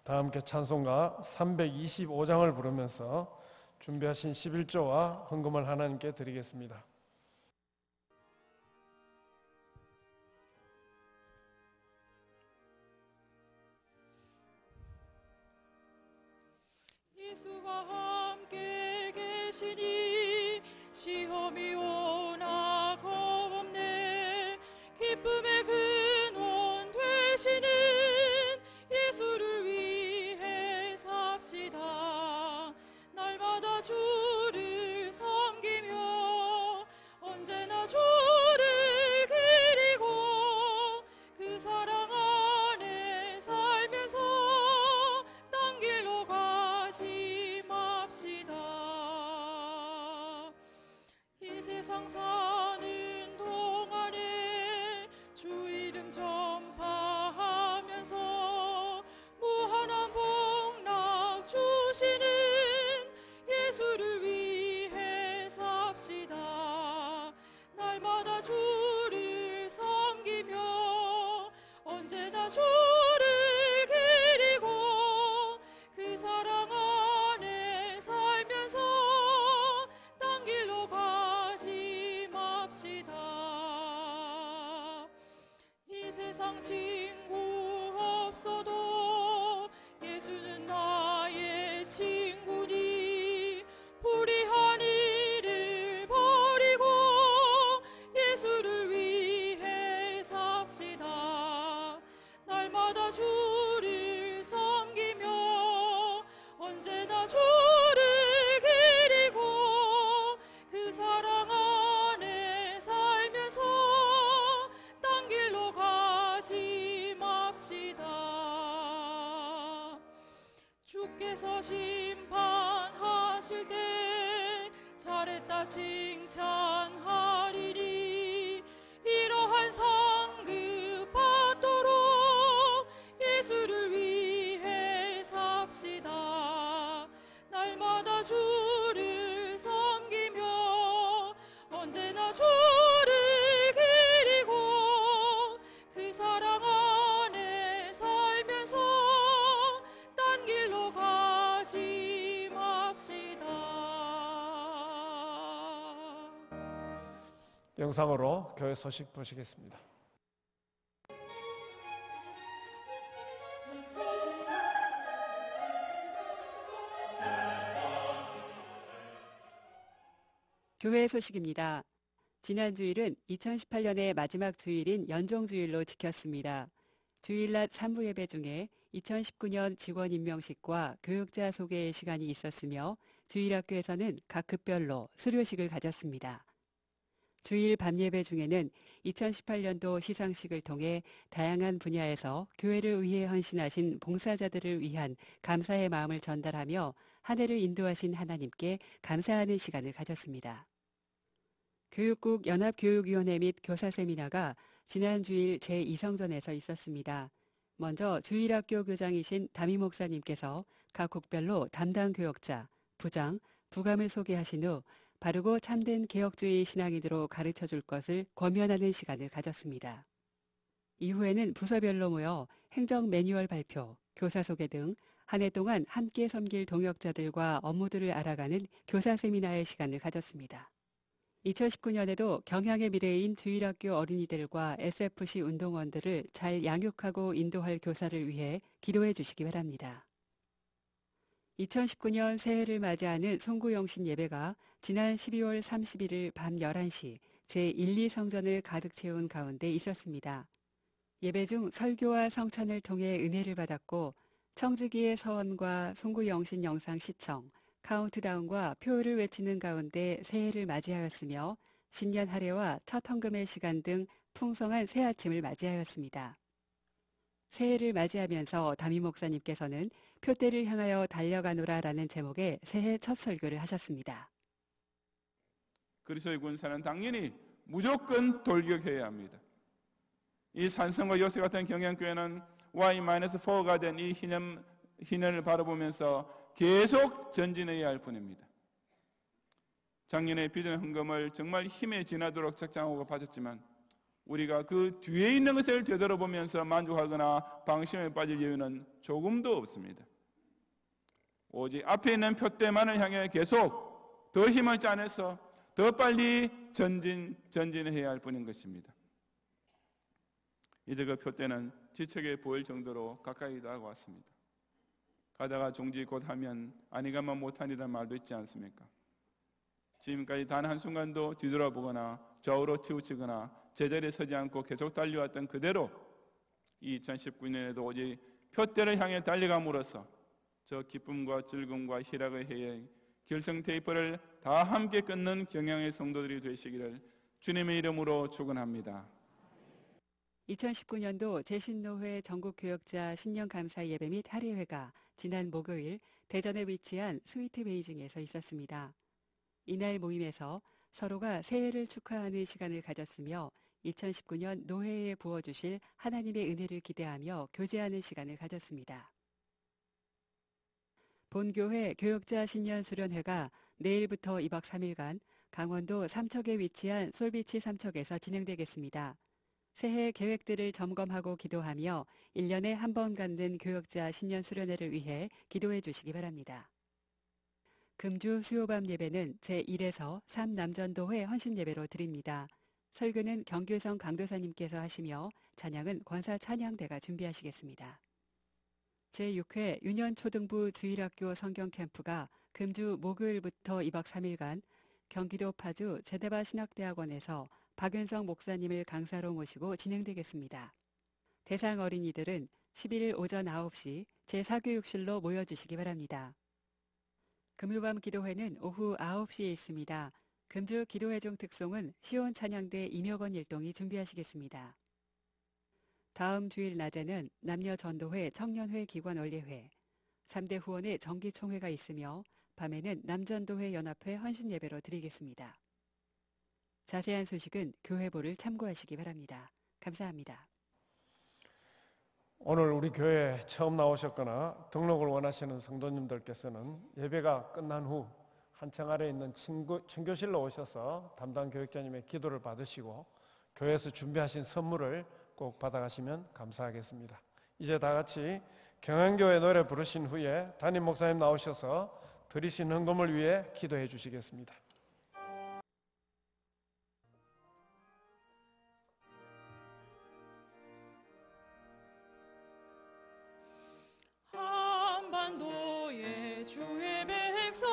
[SPEAKER 1] 다 함께 찬송가 325장을 부르면서 준비하신 11조와 헌금을 하나님께 드리겠습니다.
[SPEAKER 2] 예수가 함께 계시니 시험이 오나 겁없네. 기쁨의 근원 되시는 예수를 위해 삽시다. 날마다 주를 섬기며 언제나 주를 기리고 그 사랑 안에 살면서 딴 길로 가지 맙시다. 이 세상 사는 동안에 주 이름 전파하면서 무한한 복락 주시는 예수를 위해 삽시다. 날마다 주를 섬기며 언제나 주를 기리고 그 사랑 안에 살면서 딴 길로 가지 맙시다. 이 세상 친구 없어도 예수는 나의 친구니 불의한 일을 버리고 예수를 위해 삽시다. 날마다 주를 섬기며 언제나 주를 기리고 그 사랑 안에 살면서 딴 길로 가지 맙시다. 주께서 심판하실 때 잘했다 칭찬하리니 이러한 상급 받도록 예수를 위해 삽시다. 날마다 주를 섬기며 언제나 주를 기리고 그 사랑 안에 살면서 딴 길로 가지 맙시다.
[SPEAKER 1] 영상으로 교회 소식 보시겠습니다.
[SPEAKER 6] 교회 소식입니다. 지난 주일은 2018년의 마지막 주일인 연종주일로 지켰습니다. 주일 낮 3부 예배 중에 2019년 직원 임명식과 교육자 소개의 시간이 있었으며 주일학교에서는 각 급별로 수료식을 가졌습니다. 주일 밤 예배 중에는 2018년도 시상식을 통해 다양한 분야에서 교회를 위해 헌신하신 봉사자들을 위한 감사의 마음을 전달하며 한 해를 인도하신 하나님께 감사하는 시간을 가졌습니다. 교육국 연합교육위원회 및 교사세미나가 지난 주일 제2성전에서 있었습니다. 먼저 주일학교 교장이신 담임 목사님께서 각 국별로 담당 교역자, 부장, 부감을 소개하신 후 바르고 참된 개혁주의 신앙인으로 가르쳐줄 것을 권면하는 시간을 가졌습니다. 이후에는 부서별로 모여 행정 매뉴얼 발표, 교사 소개 등 한 해 동안 함께 섬길 동역자들과 업무들을 알아가는 교사 세미나의 시간을 가졌습니다. 2019년에도 경향의 미래인 주일학교 어린이들과 SFC 운동원들을 잘 양육하고 인도할 교사를 위해 기도해 주시기 바랍니다. 2019년 새해를 맞이하는 송구영신 예배가 지난 12월 31일 밤 11시 제1, 2성전을 가득 채운 가운데 있었습니다. 예배 중 설교와 성찬을 통해 은혜를 받았고 청지기의 서원과 송구영신 영상 시청, 카운트다운과 표를 외치는 가운데 새해를 맞이하였으며 신년 할애와 첫 헌금의 시간 등 풍성한 새 아침을 맞이하였습니다. 새해를 맞이하면서 담임 목사님께서는 표대를 향하여 달려가노라라는 제목의 새해 첫 설교를 하셨습니다.
[SPEAKER 7] 그리스도의 군사는 당연히 무조건 돌격해야 합니다. 이 산성과 요새 같은 경향교회는 Y-4가 된 이 희년을 바라보면서 계속 전진해야 할 뿐입니다. 작년에 비전 헌금을 정말 힘에 지나도록 작정하고 바쳤지만 우리가 그 뒤에 있는 것을 되돌아보면서 만족하거나 방심에 빠질 여유는 조금도 없습니다. 오직 앞에 있는 표대만을 향해 계속 더 힘을 짜내서 더 빨리 전진해야 할 뿐인 것입니다. 이제 그 표대는 지척에 보일 정도로 가까이 다가왔습니다. 가다가 종지 곧 하면 아니가만 못하니란 말도 있지 않습니까? 지금까지 단 한순간도 뒤돌아보거나 좌우로 치우치거나 제자리에 서지 않고 계속 달려왔던 그대로 2019년에도 오직 표대를 향해 달려감으로써 저 기쁨과 즐거움과 희락의 해에 결성 테이프를 다 함께 끊는 경향의 성도들이 되시기를 주님의 이름으로 축원합니다.
[SPEAKER 6] 2019년도 재신노회 전국교역자 신년감사 예배 및 할애회가 지난 목요일 대전에 위치한 스위트 베이징에서 있었습니다. 이날 모임에서 서로가 새해를 축하하는 시간을 가졌으며 2019년 노회에 부어주실 하나님의 은혜를 기대하며 교제하는 시간을 가졌습니다. 본교회 교역자 신년수련회가 내일부터 2박 3일간 강원도 삼척에 위치한 솔비치 삼척에서 진행되겠습니다. 새해 계획들을 점검하고 기도하며 1년에 한 번 갖는 교역자 신년수련회를 위해 기도해 주시기 바랍니다. 금주 수요밤 예배는 제1에서 3남전도회 헌신예배로 드립니다. 설교는 경규성 강도사님께서 하시며 찬양은 권사 찬양대가 준비하시겠습니다. 제6회 유년초등부 주일학교 성경캠프가 금주 목요일부터 2박 3일간 경기도 파주 제대바 신학대학원에서 박윤성 목사님을 강사로 모시고 진행되겠습니다. 대상 어린이들은 11일 오전 9시 제4교육실로 모여주시기 바랍니다. 금요밤 기도회는 오후 9시에 있습니다. 금주 기도회 중 특송은 시온 찬양대 임혁원 일동이 준비하시겠습니다. 다음 주일 낮에는 남녀전도회 청년회 기관원례회, 3대 후원의 정기총회가 있으며 밤에는 남전도회 연합회 헌신예배로 드리겠습니다. 자세한 소식은 교회보를 참고하시기 바랍니다. 감사합니다.
[SPEAKER 1] 오늘 우리 교회에 처음 나오셨거나 등록을 원하시는 성도님들께서는 예배가 끝난 후 한층 아래에 있는 친교실로 오셔서 담당 교육자님의 기도를 받으시고 교회에서 준비하신 선물을 꼭 받아가시면 감사하겠습니다. 이제 다 같이 경안교회 노래 부르신 후에 담임 목사님 나오셔서 드리신 헌금을 위해 기도해 주시겠습니다.
[SPEAKER 2] 한반도의 주의 백성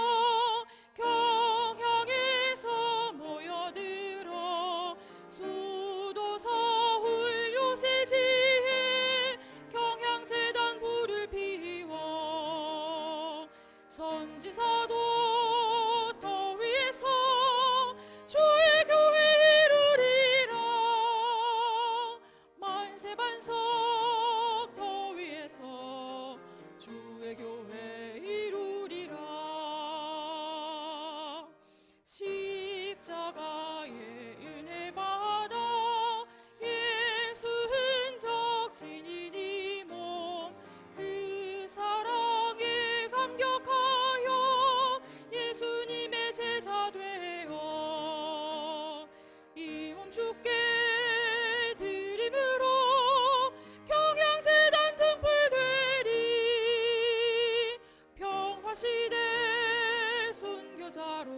[SPEAKER 2] 경향에서 모여들어 수도 서울 요새지에 경향재단 불을 피워 선지사도 더 위에서 주의 교회 이루리라 만세반석 더 위에서 주의 교회 이루리라 십자가의 은혜 받아 예수 흔적 지닌 이 몸 그 사랑에 감격하여 예수님의 제자 되어 이 몸 주께 드림으로 경향재단 등불 되리 평화시대 순교자로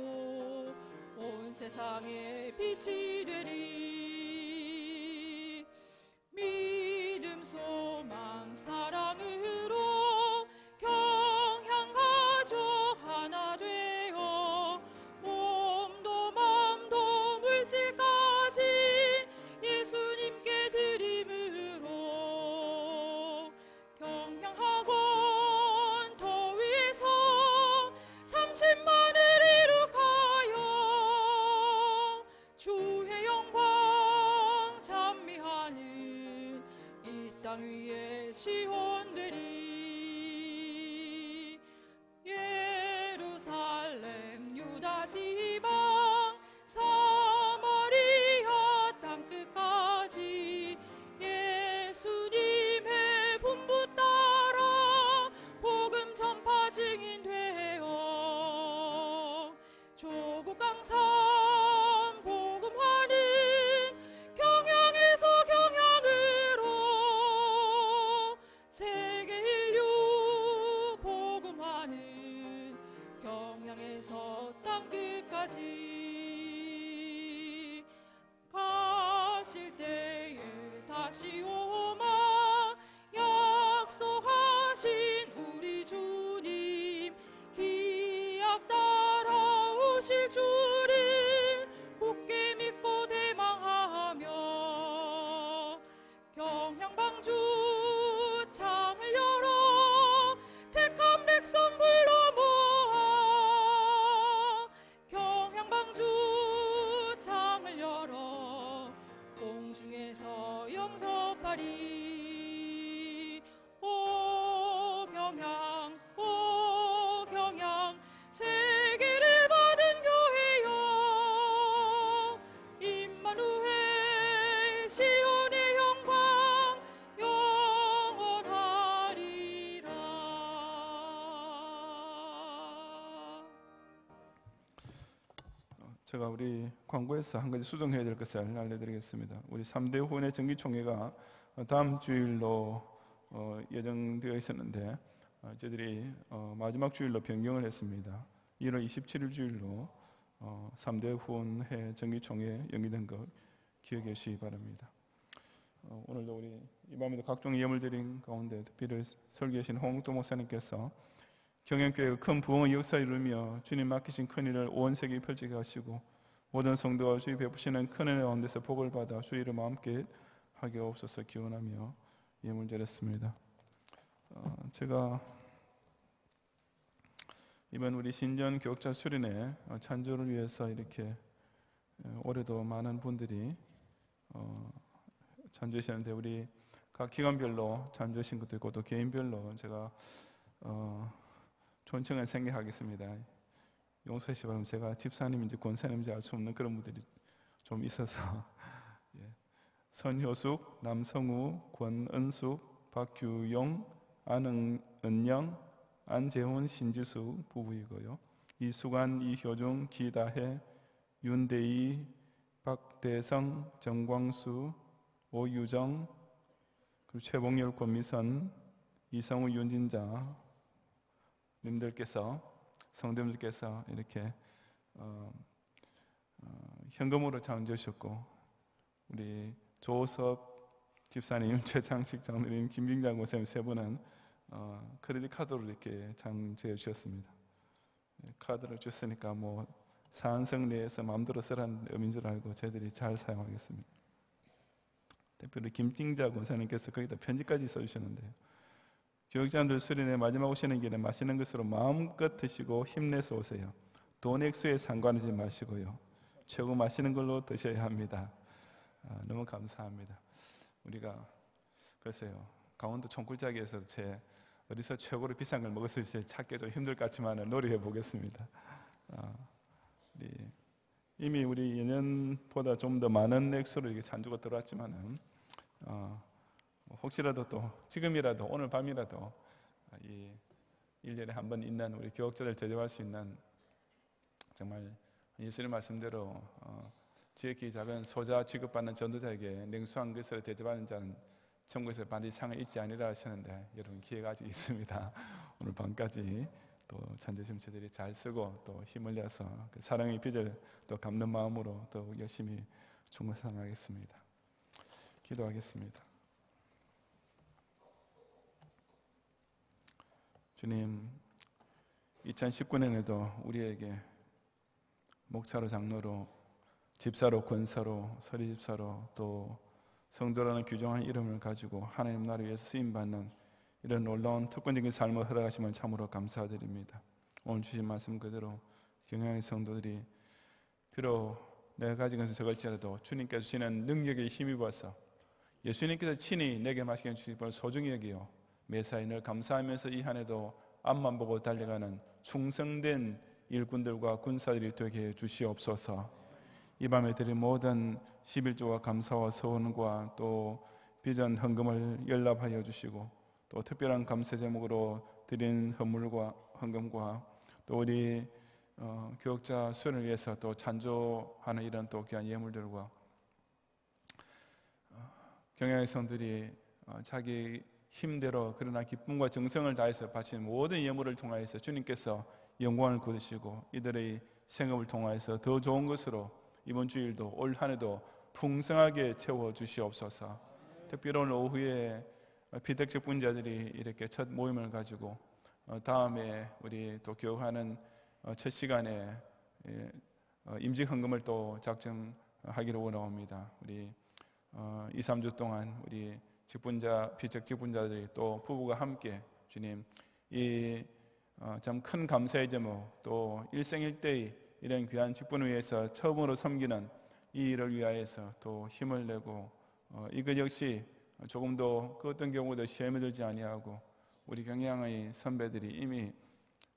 [SPEAKER 2] 온 세상에 빛이 되리 믿음 소망 사랑으로 경향가족 하나 되어 몸도 마음도 물질까지 예수님께 드림으로 경향학원 더 위에서 30만을 이룩하여 주의 영광 찬미하는 이 땅 위에 시온되리 예루살렘 유다 지방 사마리아 땅끝까지 예수님의 분부 따라 복음 전파 증인되어 조국 강산 복음화는 경향에서 경향으로 하시오마 약속하신 우리 주님 기약 따라오실 주를 굳게 믿고 대망하며 경향방주 창을 열어 택한 백성 불러 모아 경향방주 창을 열어 공중에서 영접하리 오 경향 세계를 받은 교회여 임마누엘 시온의 영광 영원하리라.
[SPEAKER 7] 제가 우리 광고에서 한 가지 수정해야 될 것을 알려드리겠습니다. 우리 3대 후원회 정기총회가 다음 주일로 예정되어 있었는데 저희들이 마지막 주일로 변경을 했습니다. 1월 27일 주일로 3대 후원회 정기총회 연기된 것 기억해 주시기 바랍니다. 오늘도 우리 이 밤에도 각종 예물 드린 가운데 특별히 설교하신 홍도 목사님께서 경영교회가 큰 부흥의 역사를 이루며 주님 맡기신 큰 일을 온 세계에 펼치게 하시고 모든 성도와 주의 베푸시는 큰 은혜 가운데서 복을 받아 주의 이름 함께 하게 없어서 기원하며 예물 드렸습니다. 제가 이번 우리 신전 교역자 수련회 찬조를 위해서 이렇게 올해도 많은 분들이 찬조하시는데 우리 각 기관별로 찬조하신 것도 있고 또 개인별로 제가 존칭을 생략하겠습니다. 용서해 주시기 바랍니다. 제가 집사님인지 권사님인지 알 수 없는 그런 분들이 좀 있어서 선효숙, 남성우, 권은숙, 박규용, 안은영, 안재훈, 신지수 부부이고요. 이수관, 이효중, 기다혜, 윤대희, 박대성, 정광수, 오유정, 그리고 최봉열, 권미선, 이성우, 윤진자 님들께서 성도님들께서 이렇게 현금으로 찬조하셨고 우리 조섭 집사님, 최창식 장로님, 김빙장 권사님 세 분은 크레딧 카드로 이렇게 장제해 주셨습니다. 카드를 줬으니까 뭐 사한성 내에서 마음대로 쓰라는 의미인 줄 알고 저희들이 잘 사용하겠습니다. 특별히 김빙자 권사님께서 거기다 편지까지 써주셨는데요. 교육자님들 수련회 마지막 오시는 길에 맛있는 것으로 마음껏 드시고 힘내서 오세요. 돈 액수에 상관하지 마시고요. 최고 맛있는 걸로 드셔야 합니다. 너무 감사합니다. 우리가 글쎄요, 강원도 총굴자기에서 제 어디서 최고로 비싼 걸 먹었을지 찾기 좀 힘들 것 같지만 노력해 보겠습니다. 이미 우리 예년보다 좀 더 많은 액수로 이게 잔주가 들어왔지만은 혹시라도 또 지금이라도 오늘 밤이라도 이 1년에 한 번 있는 우리 교역자들 대접할 수 있는 정말 예수님 말씀대로 지극히 작은 소자 취급받는 전도자에게 냉수한 것을 대접하는 자는 천국에서 반드시 상을 입지 아니라 하시는데 여러분 기회가 아직 있습니다. 오늘 밤까지 또 찬조심 저들이 잘 쓰고 또 힘을 내서 그 사랑의 빚을 또 갚는 마음으로 더욱 열심히 충성하겠습니다. 기도하겠습니다. 주님, 2019년에도 우리에게 목사로, 장로로, 집사로, 권사로, 서리집사로 또 성도라는 귀중한 이름을 가지고 하나님 나라를 위해서 쓰임받는 이런 놀라운 특권적인 삶을 허락하심을 참으로 감사드립니다. 오늘 주신 말씀 그대로 경영의 성도들이 비록 내가 가진 것은 적을지라도 주님께서 주시는 능력에 힘입어서 예수님께서 친히 내게 마시게 주신 걸 소중히 여기요 매사에 늘 감사하면서 이 한 해도 앞만 보고 달려가는 충성된 일꾼들과 군사들이 되게 해 주시옵소서. 이 밤에 드린 모든 11조와 감사와 서원과 또 비전 헌금을 연락하여 주시고 또 특별한 감사 제목으로 드린 헌물과 헌금과 또 우리 교역자 수련을 위해서 또 찬조하는 이런 또 귀한 예물들과 경영의 성들이 자기 힘대로 그러나 기쁨과 정성을 다해서 바친 모든 예물을 통하여서 주님께서 영광을 거두시고 이들의 생업을 통하여서 더 좋은 것으로 이번 주일도 올 한 해도 풍성하게 채워 주시옵소서. 특별히 오늘 오후에 피택식 분자들이 이렇게 첫 모임을 가지고 다음에 우리 또 교육하는 첫 시간에 임직 헌금을 또 작정하기로 원합니다. 우리 2, 3주 동안 우리 직분자, 피책 직분자들이 또 부부가 함께 주님 이 참 큰 감사의 제목 또 일생일대의 이런 귀한 직분을 위해서 처음으로 섬기는 이 일을 위하여서 또 힘을 내고 이것 역시 조금도 그 어떤 경우도 시험에 들지 아니하고 우리 경양의 선배들이 이미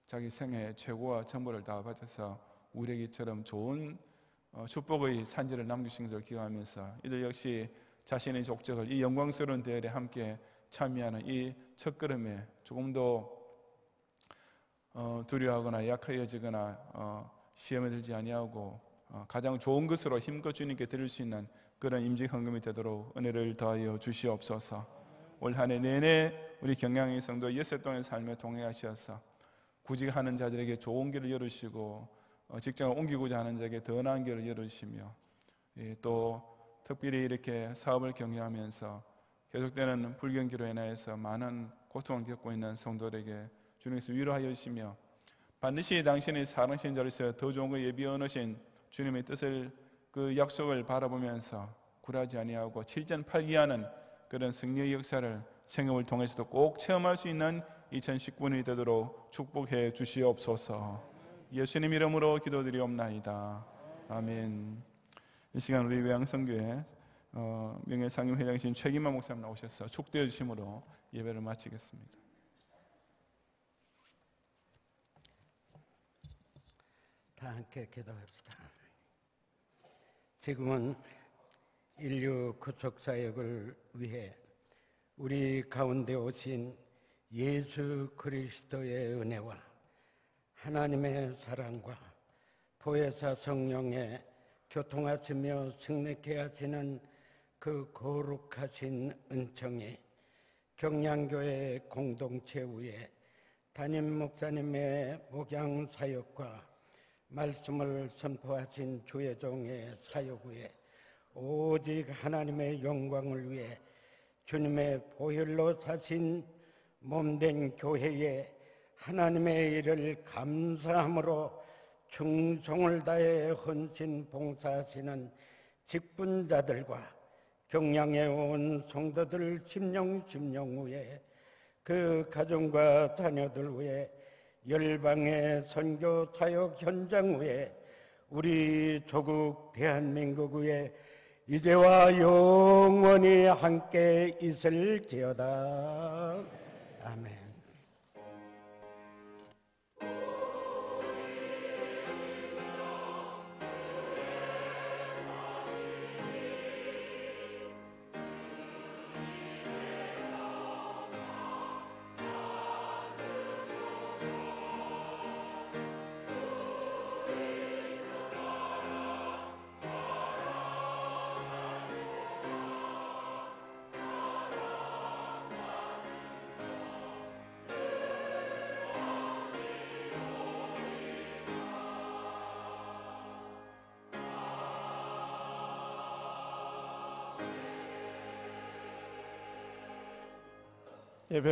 [SPEAKER 7] 자기 생애 최고와 정보를 다 바쳐서 우리에게처럼 좋은 축복의 산지를 남기신 것을 기억하면서 이들 역시 자신의 족적을 이 영광스러운 대회에 함께 참여하는 이 첫걸음에 조금도 두려워하거나 약해지거나 시험에 들지 아니하고 가장 좋은 것으로 힘껏 주님께 드릴 수 있는 그런 임직 헌금이 되도록 은혜를 더하여 주시옵소서. 올 한 해 내내 우리 경양의 성도 예세동의 삶에 동행하셔서 구직하는 자들에게 좋은 길을 열으시고 직장을 옮기고자 하는 자에게 더 나은 길을 열으시며 또 특별히 이렇게 사업을 경영하면서 계속되는 불경기로 인하여서 많은 고통을 겪고 있는 성도들에게 주님께서 위로하여 주시며 반드시 당신의 사랑하신 자로서 더 좋은 거 예비해 놓으신 주님의 뜻을 그 약속을 바라보면서 굴하지 아니하고 7전8기하는 그런 승리의 역사를 생업을 통해서도 꼭 체험할 수 있는 2019년이 되도록 축복해 주시옵소서. 예수님 이름으로 기도드리옵나이다. 아멘. 이 시간 우리 외양성교회 명예상임회장이신 최기만 목사님 나오셔서 축도해 주심으로 예배를 마치겠습니다.
[SPEAKER 8] 다 함께 기도합시다. 지금은 인류 구속 사역을 위해 우리 가운데 오신 예수 그리스도의 은혜와 하나님의 사랑과 보혜사 성령의 교통하시며 승리케 하시는 그 거룩하신 은총이 경량교회 공동체 위에 담임 목사님의 목양 사역과 말씀을 선포하신 주의 종의 사역 위에 오직 하나님의 영광을 위해 주님의 보혈로 사신 몸된 교회에 하나님의 일을 감사함으로 충성을 다해 헌신 봉사하시는 직분자들과 경량에 온 성도들 심령 위에 그 가정과 자녀들 위에 열방의 선교 사역 현장 위에 우리 조국 대한민국 위에 이제와 영원히 함께 있을지어다. 아멘.
[SPEAKER 1] 예배를